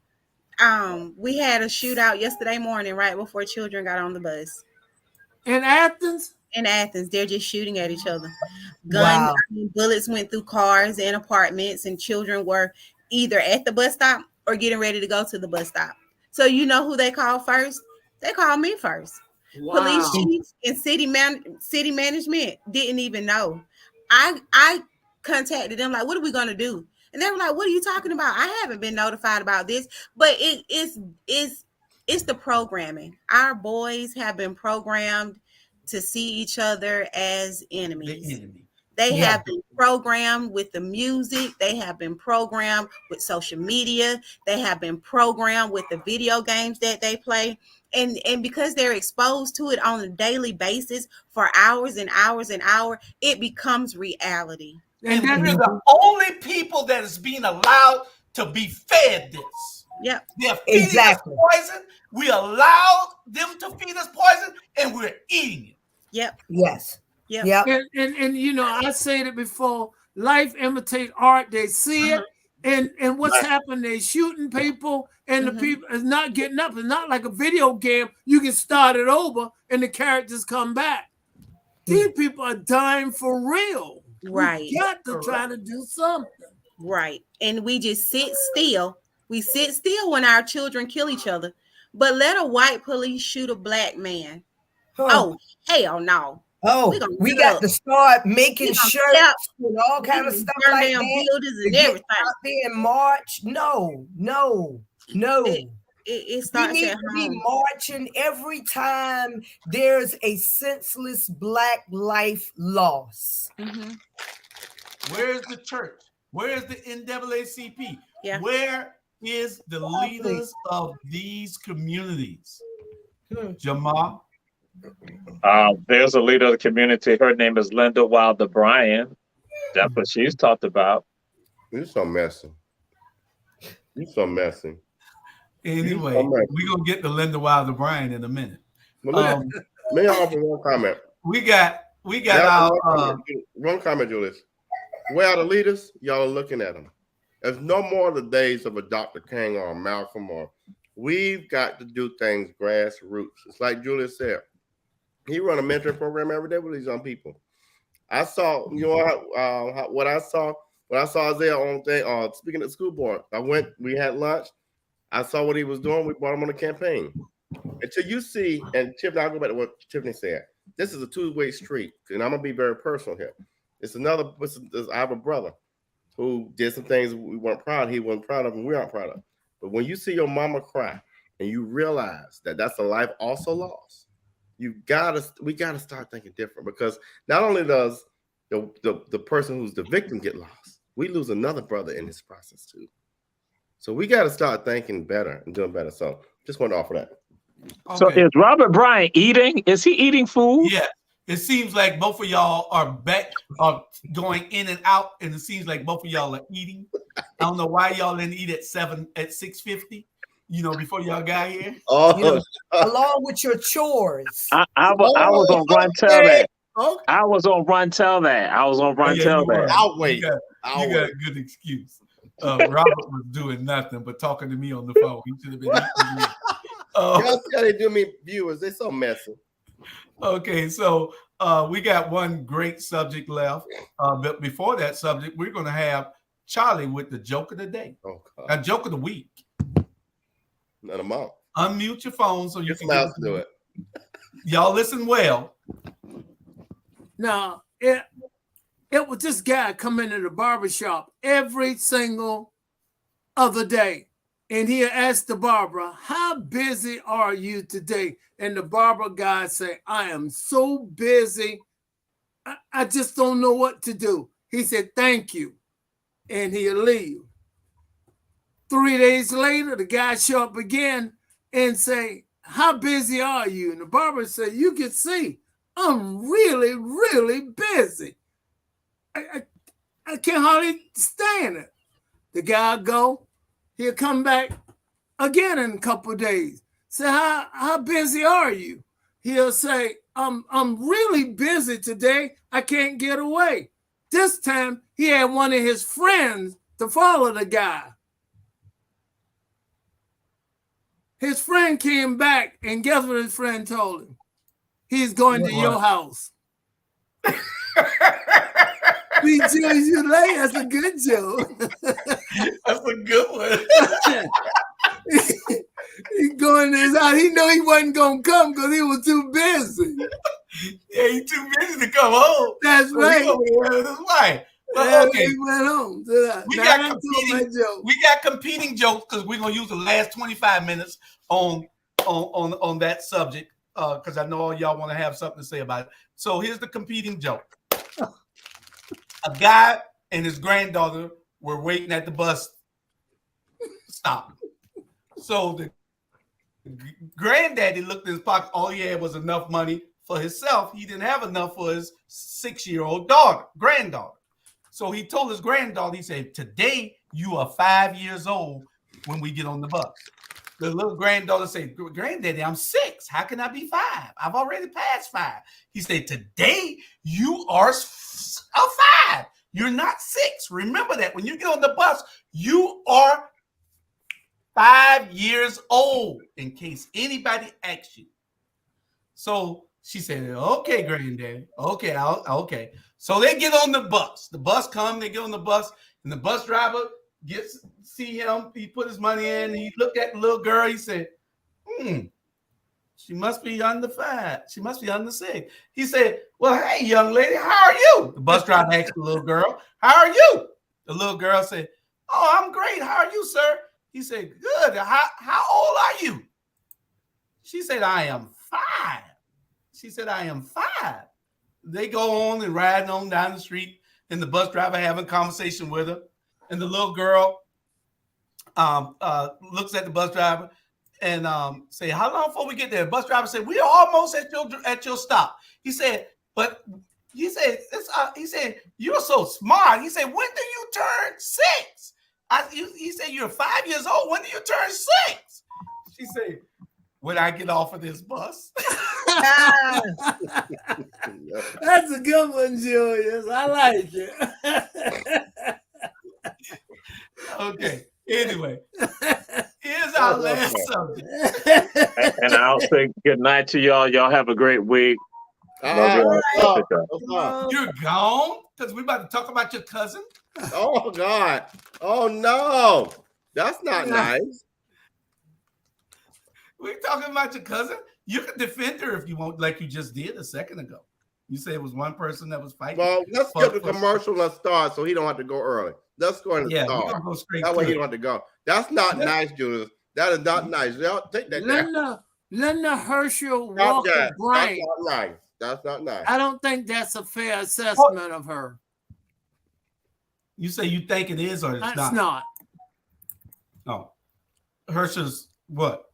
We had a shootout yesterday morning right before children got on the bus. In Athens? In Athens, they're just shooting at each other. Guns, bullets went through cars and apartments, and children were either at the bus stop or getting ready to go to the bus stop. So you know who they called first? They called me first. Wow. Police chiefs and city management didn't even know. I contacted them like, what are we gonna do? And they were like, what are you talking about? I haven't been notified about this, but it's the programming. Our boys have been programmed to see each other as enemies. They have been programmed with the music. They have been programmed with social media. They have been programmed with the video games that they play. And because they're exposed to it on a daily basis for hours and hours and hours, it becomes reality. And we're the only people that is being allowed to be fed this. Yep. They're feeding us poison. We allowed them to feed us poison, and we're eating it. Yep. Yes. Yep. And you know, I said it before, life imitate art. They see it, and what's happened, they shooting people, and the people is not getting up. It's not like a video game. You can start it over and the characters come back. These people are dying for real. Right. We got to try to do something. Right. And we just sit still. We sit still when our children kill each other. But let a white police shoot a black man. Oh, hell no. Oh, we got to start making shirts and all kind of stuff burn like down that. buildings and everything. Out there in March. No. It starts we need at to be home. marching every time there's a senseless black life loss. Where's the church? Where's the NAACP? Yeah. Where is the leaders of these communities? Jamal? There's a leader of the community. Her name is Linda Wilder Bryan. That's what she's talked about. You're so messy. Anyway, we're going to get to Linda Wilder Bryan in a minute. Let me offer one comment. We got our one comment, Julius. Where are the leaders? Y'all are looking at them. There's no more the days of a Dr. King or a Malcolm we've got to do things grassroots. It's like Julius said. He run a mentoring program every day with these young people. I saw, what I saw Isaiah on thing, speaking at the school board. We had lunch. I saw what he was doing. We brought him on a campaign. Until you see, and Tiffany, I'll go back to what Tiffany said. This is a two-way street, and I'm gonna be very personal here. I have a brother who did some things we weren't proud of. He wasn't proud of, and we aren't proud of. But when you see your mama cry and you realize that that's a life also lost, we gotta start thinking different, because not only does the person who's the victim get lost, we lose another brother in this process too. So we got to start thinking better and doing better. So just want to offer that. Okay. So is Robert Bryan eating? Is he eating food? Yeah. It seems like both of y'all are going in and out, and it seems like both of y'all are eating. I don't know why y'all didn't eat at 6:50. Before y'all got here. Along with your chores. I was on Run Tell That. I was on Run Tell That. I'll wait. You got a good excuse. Robert was doing nothing but talking to me on the phone. He should have been eating me. Y'all see how they do me, viewers? They're so messy. Okay, so we got one great subject left. But before that subject, we're going to have Charlie with the joke of the day. A joke of the week. Not a mouth. Unmute your phone so you can do it. Y'all listen well. Now, it was this guy come into the barbershop every single other day. And he asked the barber, how busy are you today? And the barber guy said, I am so busy. I just don't know what to do. He said, thank you. And he'll leave. 3 days later, the guy show up again and say, how busy are you? And the barber said, you can see, I'm really, really busy. I can't hardly stand it. The guy go, he'll come back again in a couple of days. Say, how busy are you? He'll say, I'm really busy today. I can't get away. This time, he had one of his friends to follow the guy. His friend came back, and guess what his friend told him? He's going to your house. You like that's a good joke. That's a good one. He's going to his house. He knew he wasn't going to come because he was too busy. Yeah, he's too busy to come home. That's right. That's right. Well, okay. he went home. We got competing jokes because we're gonna use the last 25 minutes on that subject because I know all y'all want to have something to say about it. So here's the competing joke. A guy and his granddaughter were waiting at the bus stop. So the granddaddy looked in his pocket. All he had was enough money for himself. He didn't have enough for his 6-year-old granddaughter. So he told his granddaughter, he said, today you are 5 years old when we get on the bus. The little granddaughter said, Granddaddy, I'm 6. How can I be 5? I've already passed 5. He said, today you are 5. You're not 6. Remember that. When you get on the bus, you are 5 years old, in case anybody asks you. So she said, okay, Granddaddy. Okay, okay. So they get on the bus. The bus comes, they get on the bus, and the bus driver see him. He put his money in. He looked at the little girl. He said, she must be under 5. She must be under 6. He said, well, hey, young lady, how are you? The bus driver asked the little girl, how are you? The little girl said, oh, I'm great. How are you, sir? He said, good. How old are you? She said, I am 5. She said, I am 5. They go on and riding on down the street, and the bus driver having a conversation with her. And the little girl looks at the bus driver and say, how long before we get there? The bus driver said, we are almost at your stop. He said, but he said, you're so smart. He said, when do you turn 6? He said, you're 5 years old. When do you turn 6? She said, when I get off of this bus. That's a good one, Julius. I like it. Okay. Anyway, here's our last subject. And I'll say good night to y'all. Y'all have a great week. You're gone? Because we're about to talk about your cousin? Oh, God. Oh, no. That's not nice. We're talking about your cousin. You can defend her if you want, like you just did a second ago. You say it was one person that was fighting. Well, let's get the commercial and start so he don't have to go early. Let's go and start. We're gonna go straight that way he don't have to go. That's not nice, Julius. That is not nice. Y'all take that down. Linda Herschel Walker Bryan. That's not nice. That's not nice. I don't think that's a fair assessment of her. You say you think it is or it's not? It's not. Oh. Herschel's what?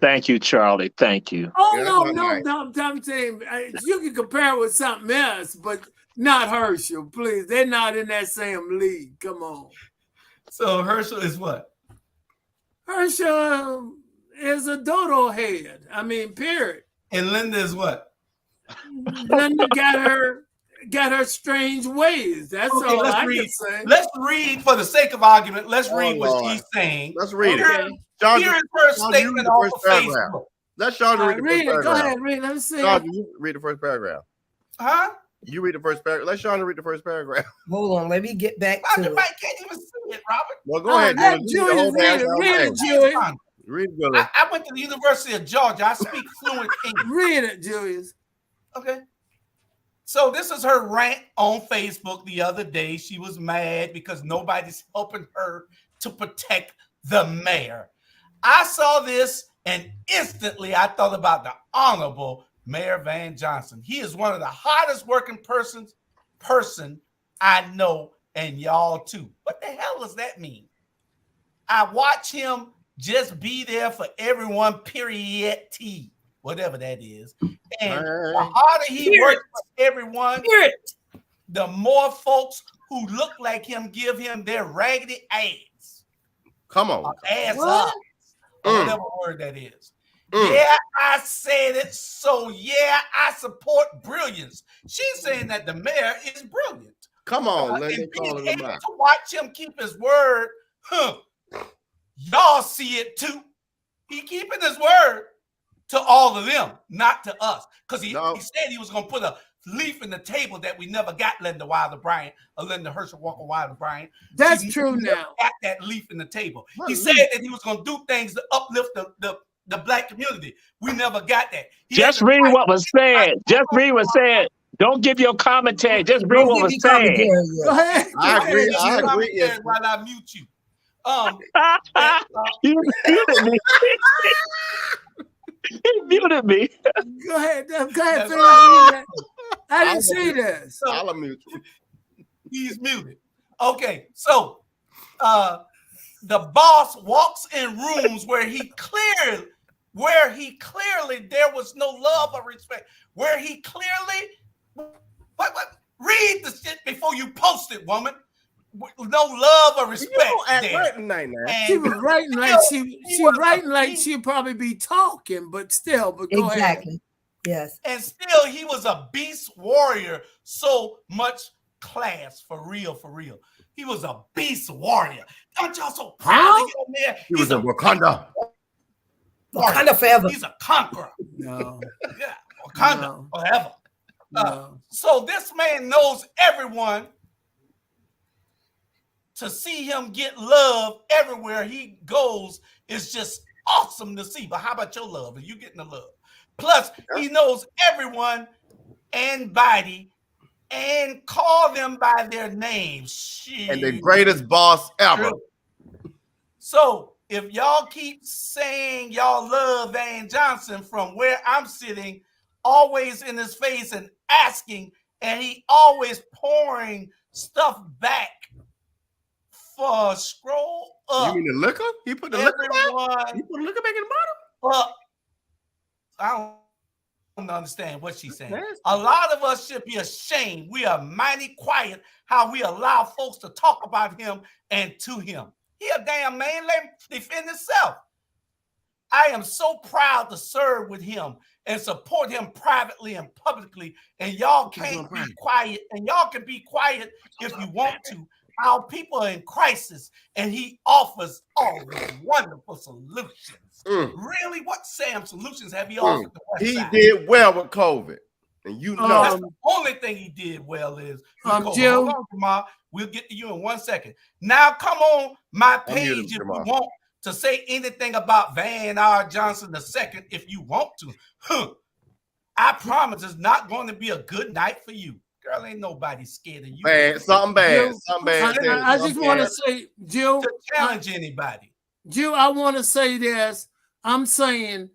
Thank you, Charlie. Thank you. Oh, no. I'm saying you can compare it with something else, but not Herschel, please. They're not in that same league. Come on. So Herschel is what? Herschel is a dodo head. I mean, period. And Linda is what? Linda got her strange ways. That's all I can say. Let's read for the sake of argument. Let's read what she's saying. Let's read it. Here's her statement on Facebook. Let Sean read the first paragraph. Go ahead, read. Let me see. Sean, you read the first paragraph. Huh? You read the first paragraph. Let Sean read the first paragraph. Hold on, let me get back to it. Mike can't even see it, Robert. Well, go ahead. Julius, read it, Julius. Read it. I went to the University of Georgia. I speak fluent English. Read it, Julius. Okay. So this is her rant on Facebook the other day. She was mad because nobody's helping her to protect the mayor. I saw this and instantly I thought about the Honorable Mayor Van Johnson. He is one of the hardest working person I know, and y'all too. What the hell does that mean? I watch him just be there for everyone, period, whatever that is. And the harder he works for everyone, the more folks who look like him give him their raggedy ass. Come on. Ass up. Whatever word that is. Yeah, I said it. So yeah, I support brilliance. She's saying that the mayor is brilliant. Come on, let me and call being him able out. to watch him keep his word, y'all see it too. He keeping his word to all of them, not to us. Because he said he was going to put a leaf in the table that we never got, Linda Wilder Bryant or Linda Herschel Walker Wilder Bryant. That's true now. Got that leaf in the table. He said that he was going to do things to uplift the black community. We never got that. Just read what was said. Just read what was said. Don't give your commentary. Just read what was said. Go ahead. I agree. I agree. Yes. While I mute you. You muted me. He muted me. Go ahead. Go ahead. Right. I didn't see this. I'll mute you. He's muted. Okay, so the boss walks in rooms where he clearly there was no love or respect. Where he clearly read the shit before you post it, woman. No love or respect. She was writing like she writing like she'd probably be talking, but still, but go ahead. Yes. And still he was a beast warrior. So much class, for real, for real. He was a beast warrior. Aren't y'all so proud of him, man? He was a Wakanda. Wakanda forever. He's a conqueror. No. Yeah, Wakanda forever. So this man knows everyone. To see him get love everywhere he goes is just awesome to see. But how about your love? Are you getting the love? Plus, he knows everyone and body and call them by their names. Shit. And the greatest boss ever. So if y'all keep saying y'all love Van Johnson from where I'm sitting, always in his face and asking, and he always pouring stuff back. For scroll up. You mean the liquor? He put the liquor back? He put the liquor back in the bottle? I don't understand what she's saying. A lot of us should be ashamed. We are mighty quiet how we allow folks to talk about him and to him. He a damn man. Let him defend himself. I am so proud to serve with him and support him privately and publicly. And y'all can't be quiet. And y'all can be quiet if you want to. Our people are in crisis, and he offers all these wonderful solutions. Really? What Sam solutions have he offered? He did well with COVID, and you know that's the only thing he did well is Jill. Hold on, Jamal. We'll get to you in 1 second. Now, come on my page if you want to say anything about Van R. Johnson II, if you want to. I promise it's not going to be a good night for you. Girl, ain't nobody scared of you. Bad, something bad. Jill, something bad. I just want to say, Jill. To challenge anybody. Jill, I want to say this. I'm saying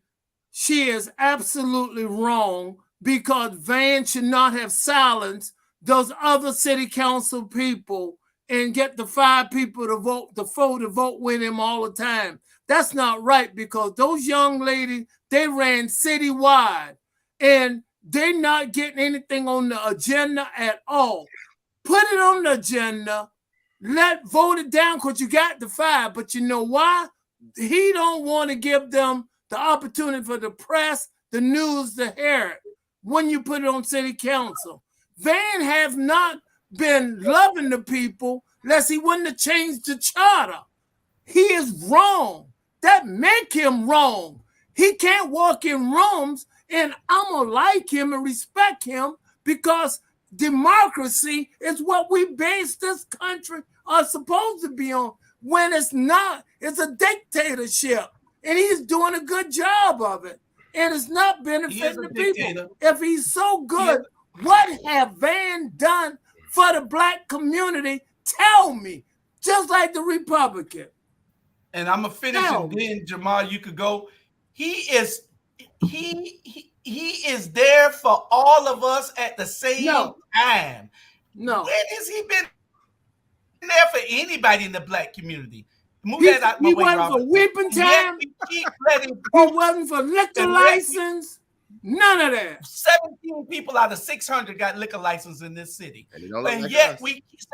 she is absolutely wrong because Van should not have silenced those other city council people and get the 5 people to vote, the 4 to vote with him all the time. That's not right because those young ladies, they ran citywide and they're not getting anything on the agenda at all. Put it on the agenda. Vote it down because you got the 5. But you know why? He don't want to give them the opportunity for the press, the news to hear it when you put it on city council. Van has not been loving the people unless he wouldn't have changed the charter. He is wrong. That make him wrong. He can't walk in rooms and I'm going to like him and respect him because democracy is what we base this country are supposed to be on. When it's not, it's a dictatorship. And he's doing a good job of it. And it's not benefiting the people. If he's so good, what have Van done for the black community? Tell me. Just like the Republican. And I'm going to finish and then, Jamal, you could go. He is there for all of us at the same time. No. When has he been there for anybody in the black community? He wasn't for whipping time. He wasn't for liquor license. None of that. 17 people out of 600 got liquor license in this city. And yet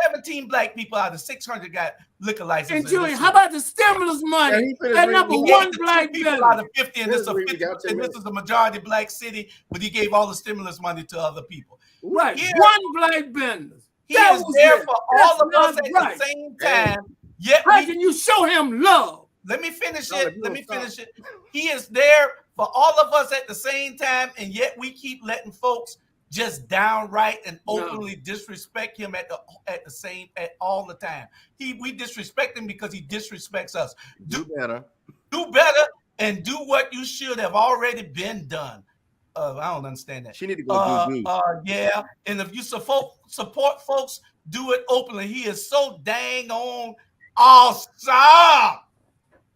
17 black people out of 600 got liquor license. And Julian, how about the stimulus money? That number one black people out of 50, and this is a majority black city, but he gave all the stimulus money to other people. Right. One black business. He is there for all of us at the same time. Yet how can you show him love? Let me finish it. He is there for all of us at the same time, and yet we keep letting folks just downright and openly disrespect him at all the time. We disrespect him because he disrespects us. Do better, and do what you should have already been done. I don't understand that. She need to go do. Yeah, and if you support folks, do it openly. He is so dang on awesome.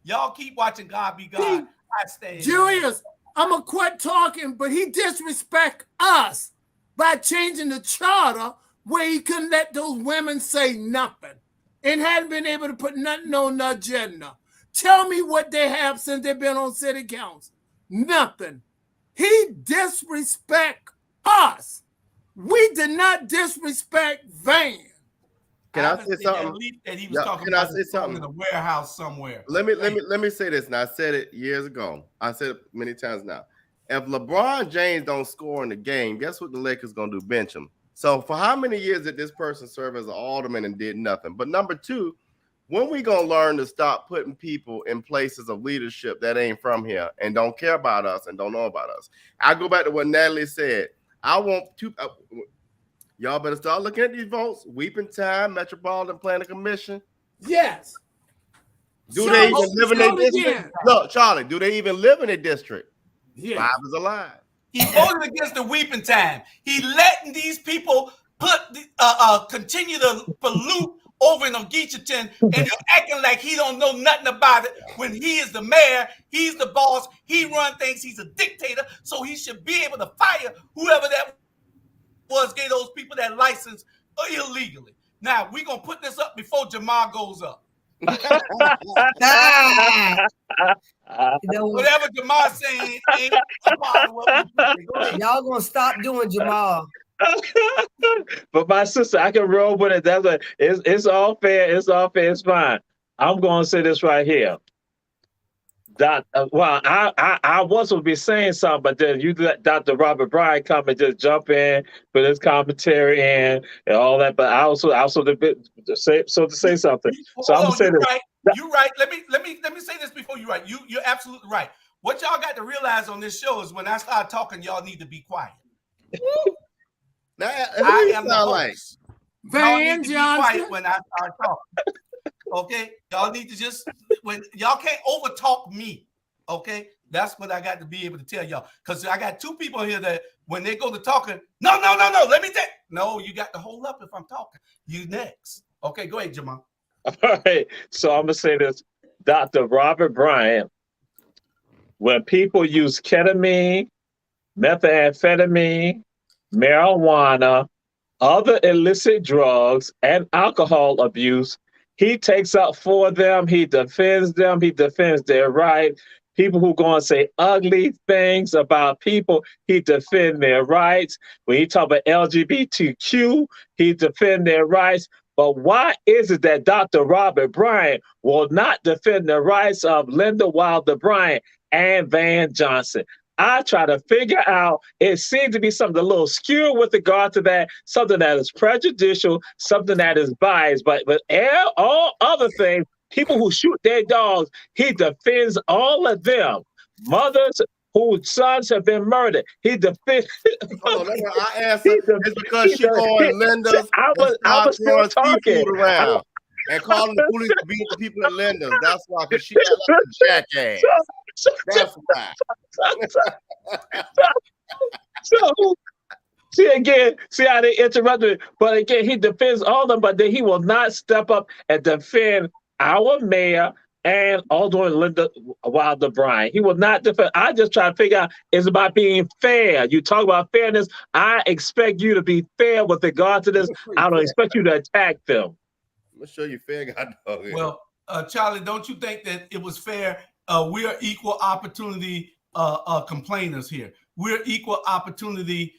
Y'all keep watching God Be God. I stay. Julius, I'm gonna quit talking, but he disrespect us by changing the charter where he couldn't let those women say nothing and hadn't been able to put nothing on the agenda. Tell me what they have since they've been on city council. Nothing. He disrespect us. We did not disrespect Van. Can I say something? That he was talking about something in a warehouse somewhere. Let me say this. Now I said it years ago. I said it many times now. If LeBron James don't score in the game, guess what the Lakers gonna do? Bench him. So for how many years did this person serve as an alderman and did nothing? But number two, when we gonna learn to stop putting people in places of leadership that ain't from here and don't care about us and don't know about us? I go back to what Natalie said. I want to. Y'all better start looking at these votes. Weeping Time, Metropolitan Planning Commission. Yes. Do they even live in their district? Look, Charlie, do they even live in a district? Yeah. Five is alive. He voted against the Weeping Time. He letting these people continue to pollute over in Ogeechiton, and he's acting like he don't know nothing about it when he is the mayor, he's the boss, he run things, he's a dictator, so he should be able to fire whoever that gave those people that license illegally. Now we're gonna put this up before Jamal goes up. Whatever Jamal saying ain't a part of what we do. Y'all gonna stop doing Jamal. But my sister, I can roll with it. It's all fair. It's all fair. It's fine. I'm gonna say this right here. Well, I was going to be saying something, but then you let Dr. Robert Bryant come and just jump in, put his commentary in, and all that. But I also to say something. So I'm gonna say this. You're right. Let me say this before you right. You're absolutely right. What y'all got to realize on this show is when I start talking, y'all need to be quiet. I am the host. Van Johnson. When I start talking. Okay, y'all need to y'all can't overtalk me. Okay, that's what I got to be able to tell y'all. Because I got two people here that when they go to talking, no, let me take. No, you got to hold up if I'm talking. You next. Okay, go ahead, Jamal. All right, so I'm gonna say this, Dr. Robert Bryant. When people use ketamine, methamphetamine, marijuana, other illicit drugs, and alcohol abuse, he takes up for them. He defends them. He defends their right. People who go and say ugly things about people, he defends their rights. When he talk about LGBTQ, he defends their rights. But why is it that Dr. Robert Bryant will not defend the rights of Linda Wilder Bryant and Van Johnson? I try to figure out, it seems to be something a little skewed with regard to that, something that is prejudicial, something that is biased, but all other things, people who shoot their dogs, he defends all of them. Mothers whose sons have been murdered, he defends. Hold on, I answer. It's because she going Linda's. I was still talking. Around and calling the police to beat the people at Linda's. That's why, because she got like a jackass. That's why. So, see how they interrupted. But again, he defends all of them, but then he will not step up and defend our mayor and Alderman Linda Wilder Bryant. He will not defend. I just try to figure out, it's about being fair. You talk about fairness. I expect you to be fair with regard to this. I don't expect you to attack them. I'm gonna show you fair, God dog. Well, Charlie, don't you think that it was fair? We are equal opportunity complainers here. We're equal opportunity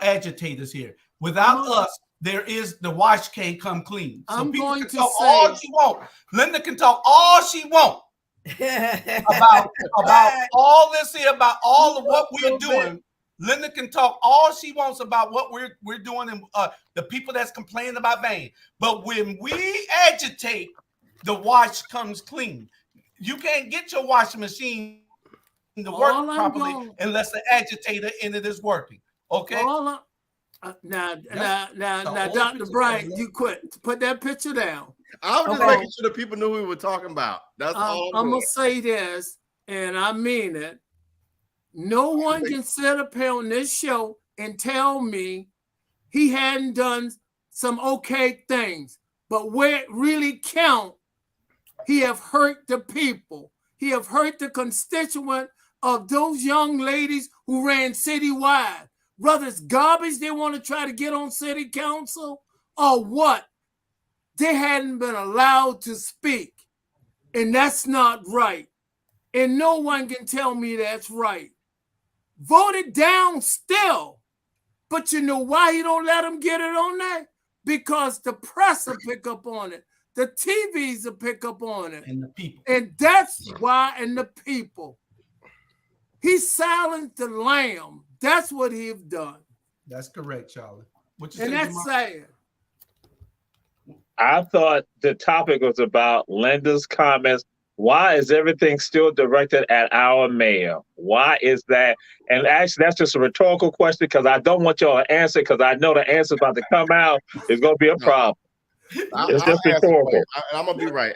agitators here. Without us, the wash can't come clean. So people can talk all she want. Linda can talk all she want about all this here, about all of what we're doing. Linda can talk all she wants about what we're doing and the people that's complaining about Van. But when we agitate, the wash comes clean. You can't get your washing machine to work properly unless the agitator in it is working. Okay. Now, Dr. Brian, you quit. Put that picture down. I was just making sure the people knew who we were talking about. That's all. I'm gonna say this, and I mean it. No one can sit up here on this show and tell me he hadn't done some okay things, but where it really count, he have hurt the people. He have hurt the constituent of those young ladies who ran citywide. Whether it's garbage they want to try to get on city council or what, they hadn't been allowed to speak. And that's not right. And no one can tell me that's right. Voted down still. But you know why he don't let them get it on there? Because the press will pick up on it. The TVs will pick up on it. And the people. And that's why, and the people. He silenced the lamb. That's what he've done. That's correct, Charlie. And that's sad. I thought the topic was about Linda's comments. Why is everything still directed at our mayor? Why is that? And actually, that's just a rhetorical question because I don't want y'all to answer because I know the answer about to come out is going to be a problem. It's just rhetorical. I'm going to be right.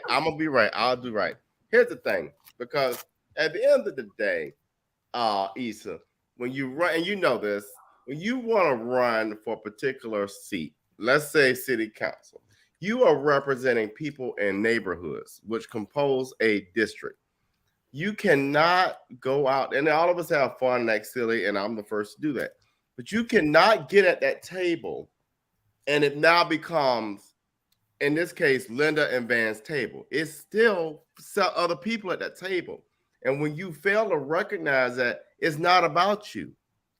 I'll do right. Here's the thing, because at the end of the day, Issa, when you run, and you know this, when you want to run for a particular seat, let's say city council, you are representing people in neighborhoods which compose a district. You cannot go out, and all of us have fun and act silly, and I'm the first to do that. But you cannot get at that table, and it now becomes, in this case, Linda and Van's table. It's still other people at that table. And when you fail to recognize that it's not about you,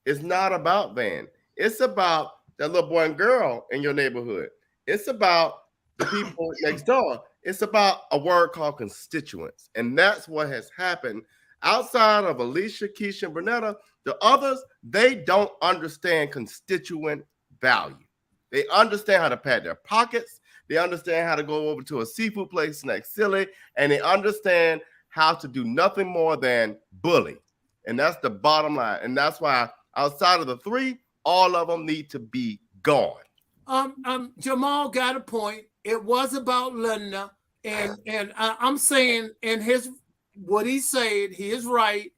it's not about Van, it's about that little boy and girl in your neighborhood. It's about the people next door. It's about a word called constituents. And that's what has happened. Outside of Alicia, Keisha, and Bernetta, the others, they don't understand constituent value. They understand how to pad their pockets. They understand how to go over to a seafood place next silly, and they understand how to do nothing more than bully. And that's the bottom line. And that's why outside of the three, all of them need to be gone. Jamal got a point. It was about Linda, and I'm saying in what he said, he is right.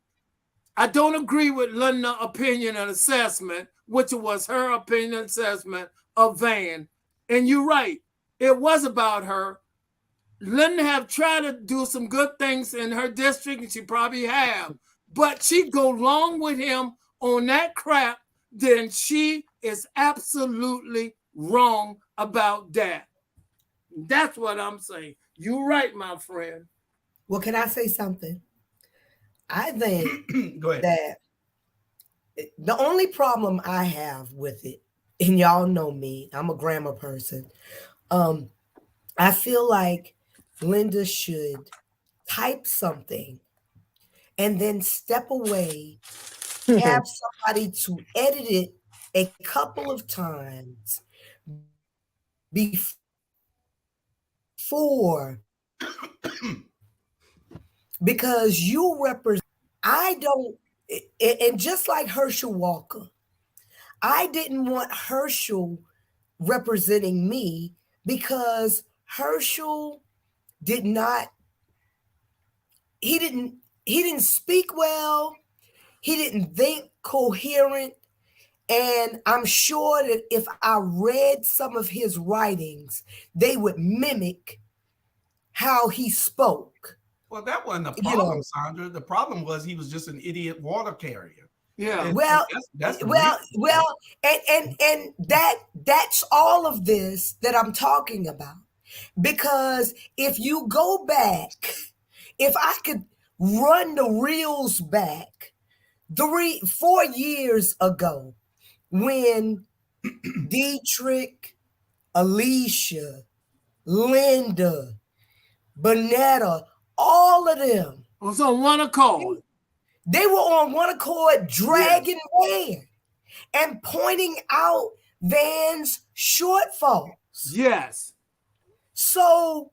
I don't agree with Linda's opinion and assessment, which was her opinion and assessment of Van. And you're right. It was about her. Linda have tried to do some good things in her district, and she probably have. But she go along with him on that crap, then she is absolutely wrong about that. That's what I'm saying. You're right, my friend. Well, can I say something? I think Go ahead. that the only problem I have with it, and y'all know me, I'm a grammar person. I feel like Linda should type something and then step away, have somebody to edit it a couple of times before, because you represent, and just like Herschel Walker, I didn't want Herschel representing me because Herschel didn't speak well. He didn't think coherent. And I'm sure that if I read some of his writings, they would mimic how he spoke. Well, that wasn't the problem, Sandra. The problem was he was just an idiot water carrier. Yeah. That's and that's all of this that I'm talking about. Because if you go back, if I could run the reels back 4 years ago, when Dietrich, Alicia, Linda, Bonetta, all of them was on one accord. They were on one accord, dragging Van and pointing out Van's shortfalls. Yes. So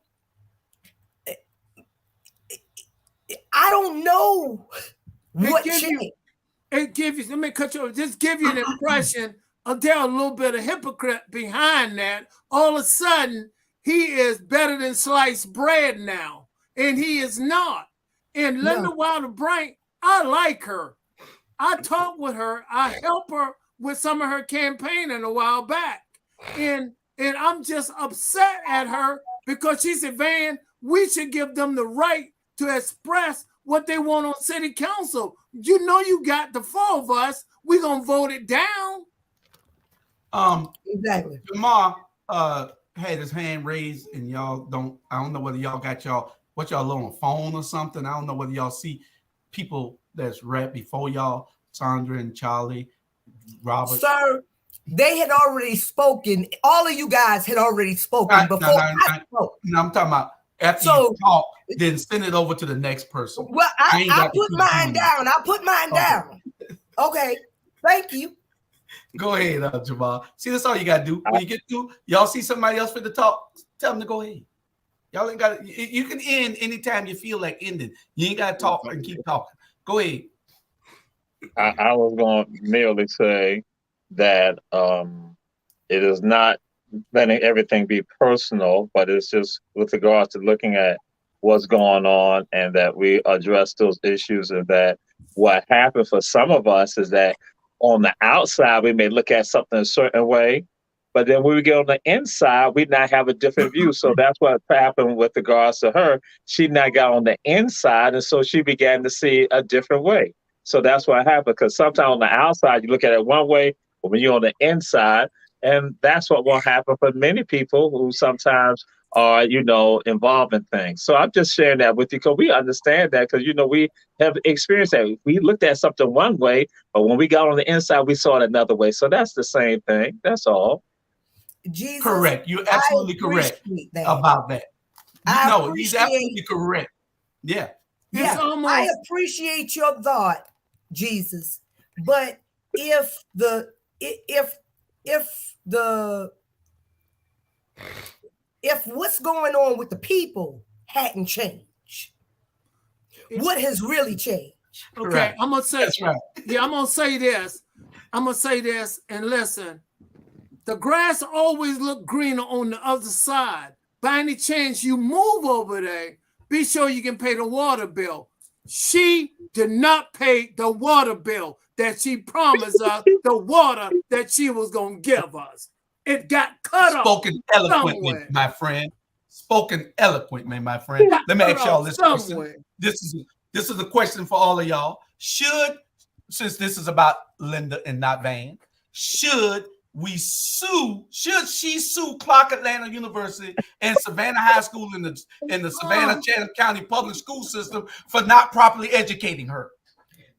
I don't know what changed. It gives you, let me cut you off, just give you an impression of there a little bit of hypocrite behind that. All of a sudden, he is better than sliced bread now, and he is not. And Linda Wilder Brink, I like her. I talk with her. I help her with some of her campaigning a while back. And I'm just upset at her because she said, Van, we should give them the right to express what they want on city council. You know, you got the 4 of us. We're going to vote it down. Exactly. Jamar had his hand raised, and y'all don't, I don't know whether y'all got what y'all on a phone or something. I don't know whether y'all see people that's right before y'all, Sandra and Charlie, Robert. Sir, they had already spoken. All of you guys had already spoken before I spoke. No, I'm talking about after you talk, then send it over to the next person. Well, I put mine down. I put mine down. Okay, thank you. Go ahead, Jamal. See, that's all you got to do. When you get through, y'all see somebody else for the talk, tell them to go ahead. Y'all ain't got to, you can end anytime you feel like ending. You ain't got to talk and keep talking. Go ahead. I was going to merely say that it is not letting everything be personal, but it's just with regards to looking at what's going on and that we address those issues, and that what happened for some of us is that on the outside, we may look at something a certain way, but then when we get on the inside, we now have a different view. So that's what happened with regards to her. She now got on the inside, and so she began to see a different way. So that's what happened, because sometimes on the outside, you look at it one way, but when you're on the inside, and that's what will happen for many people who sometimes are, involved in things. So I'm just sharing that with you because we understand that, because, we have experienced that. We looked at something one way, but when we got on the inside, we saw it another way. So that's the same thing. That's all. Jesus, correct. You're absolutely correct about that. No, he's absolutely correct. Yeah. Yeah, I appreciate your thought, Jesus. But if what's going on with the people hadn't changed, what has really changed? Okay, right. I'm gonna say that's right. Yeah, I'm gonna say this. And listen, the grass always look greener on the other side. By any chance you move over there, be sure you can pay the water bill. She did not pay the water bill that she promised us, the water that she was going to give us. It got cut off. Spoken eloquently, somewhere. My friend. Spoken eloquently, my friend. Let me ask y'all this question. This is a question for all of y'all. Since this is about Linda and not Van, should she sue Clark Atlanta University and Savannah High School in the Savannah Chatham County public school system for not properly educating her?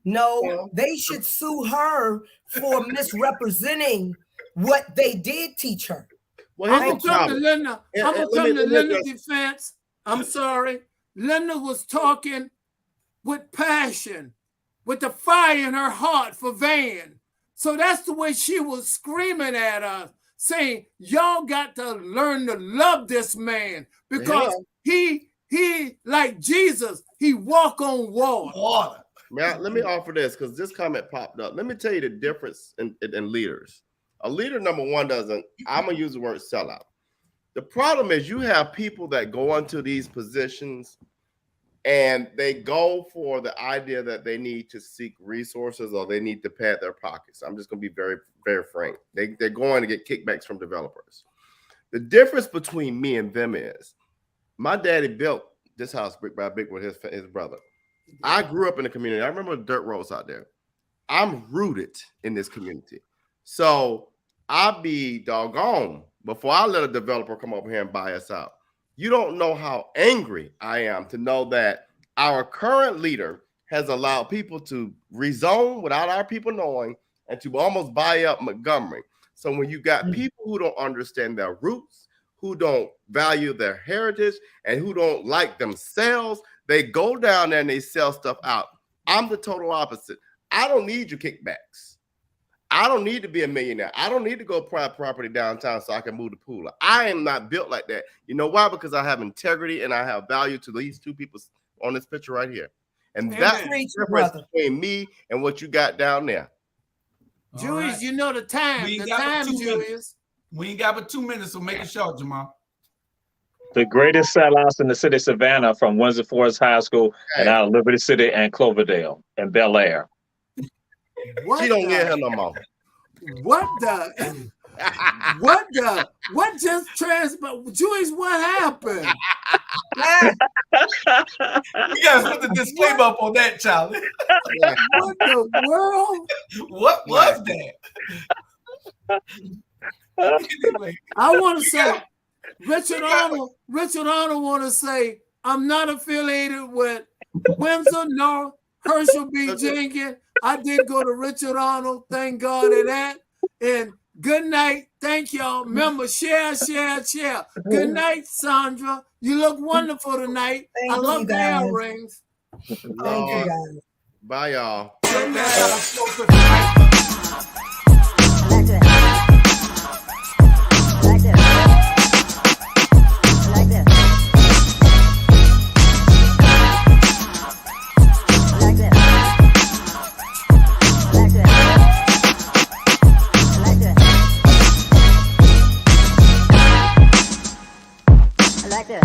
No, they should sue her for misrepresenting what they did teach her. Well, I'm gonna come to Linda. I'm gonna come to Linda's defense. I'm sorry. Linda was talking with passion, with the fire in her heart for Van. So that's the way she was screaming at us, saying, y'all got to learn to love this man because he like Jesus, he walk on water. Man, let me offer this because this comment popped up. Let me tell you the difference in leaders. A leader, number one, I'm going to use the word sellout. The problem is you have people that go into these positions and they go for the idea that they need to seek resources or they need to pad their pockets. I'm just going to be very, very frank. They're going to get kickbacks from developers. The difference between me and them is my daddy built this house brick by brick with his brother. I grew up in the community. I remember the dirt roads out there. I'm rooted in this community. So I'll be doggone before I let a developer come over here and buy us out. You don't know how angry I am to know that our current leader has allowed people to rezone without our people knowing and to almost buy up Montgomery. So when you got people who don't understand their roots, who don't value their heritage, and who don't like themselves, they go down there and they sell stuff out. I'm the total opposite. I don't need your kickbacks. I don't need to be a millionaire. I don't need to go private property downtown so I can move the pool. I am not built like that. You know why? Because I have integrity and I have value to these two people on this picture right here. And that's the difference between me and what you got down there. Julius, right. You know the time. The time, Julius. We ain't got but 2 minutes, so make it short, Jamal. The greatest sellouts in the city of Savannah from Windsor Forest High School and out of Liberty City and Cloverdale and Bel Air. She don't get her no more. What just transpired? Julius, what happened? You guys put the disclaimer up on that, Charlie. What the world? What was that? Anyway. I want to say, Richard Arnold want to say, I'm not affiliated with Windsor nor Herschel B. Jenkins. I did go to Richard Arnold. Thank God for that. And good night. Thank y'all. Remember, share. Good night, Sandra. You look wonderful tonight. I love the earrings. Thank you, guys. Bye, y'all. Good night. I like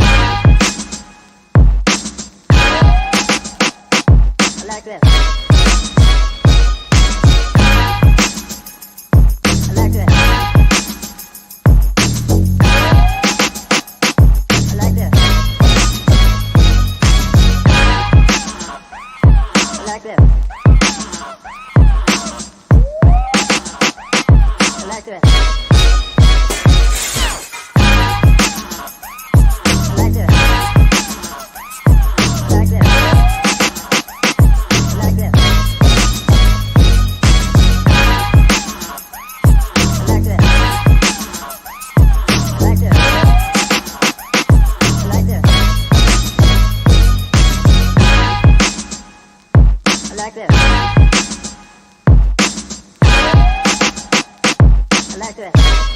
that.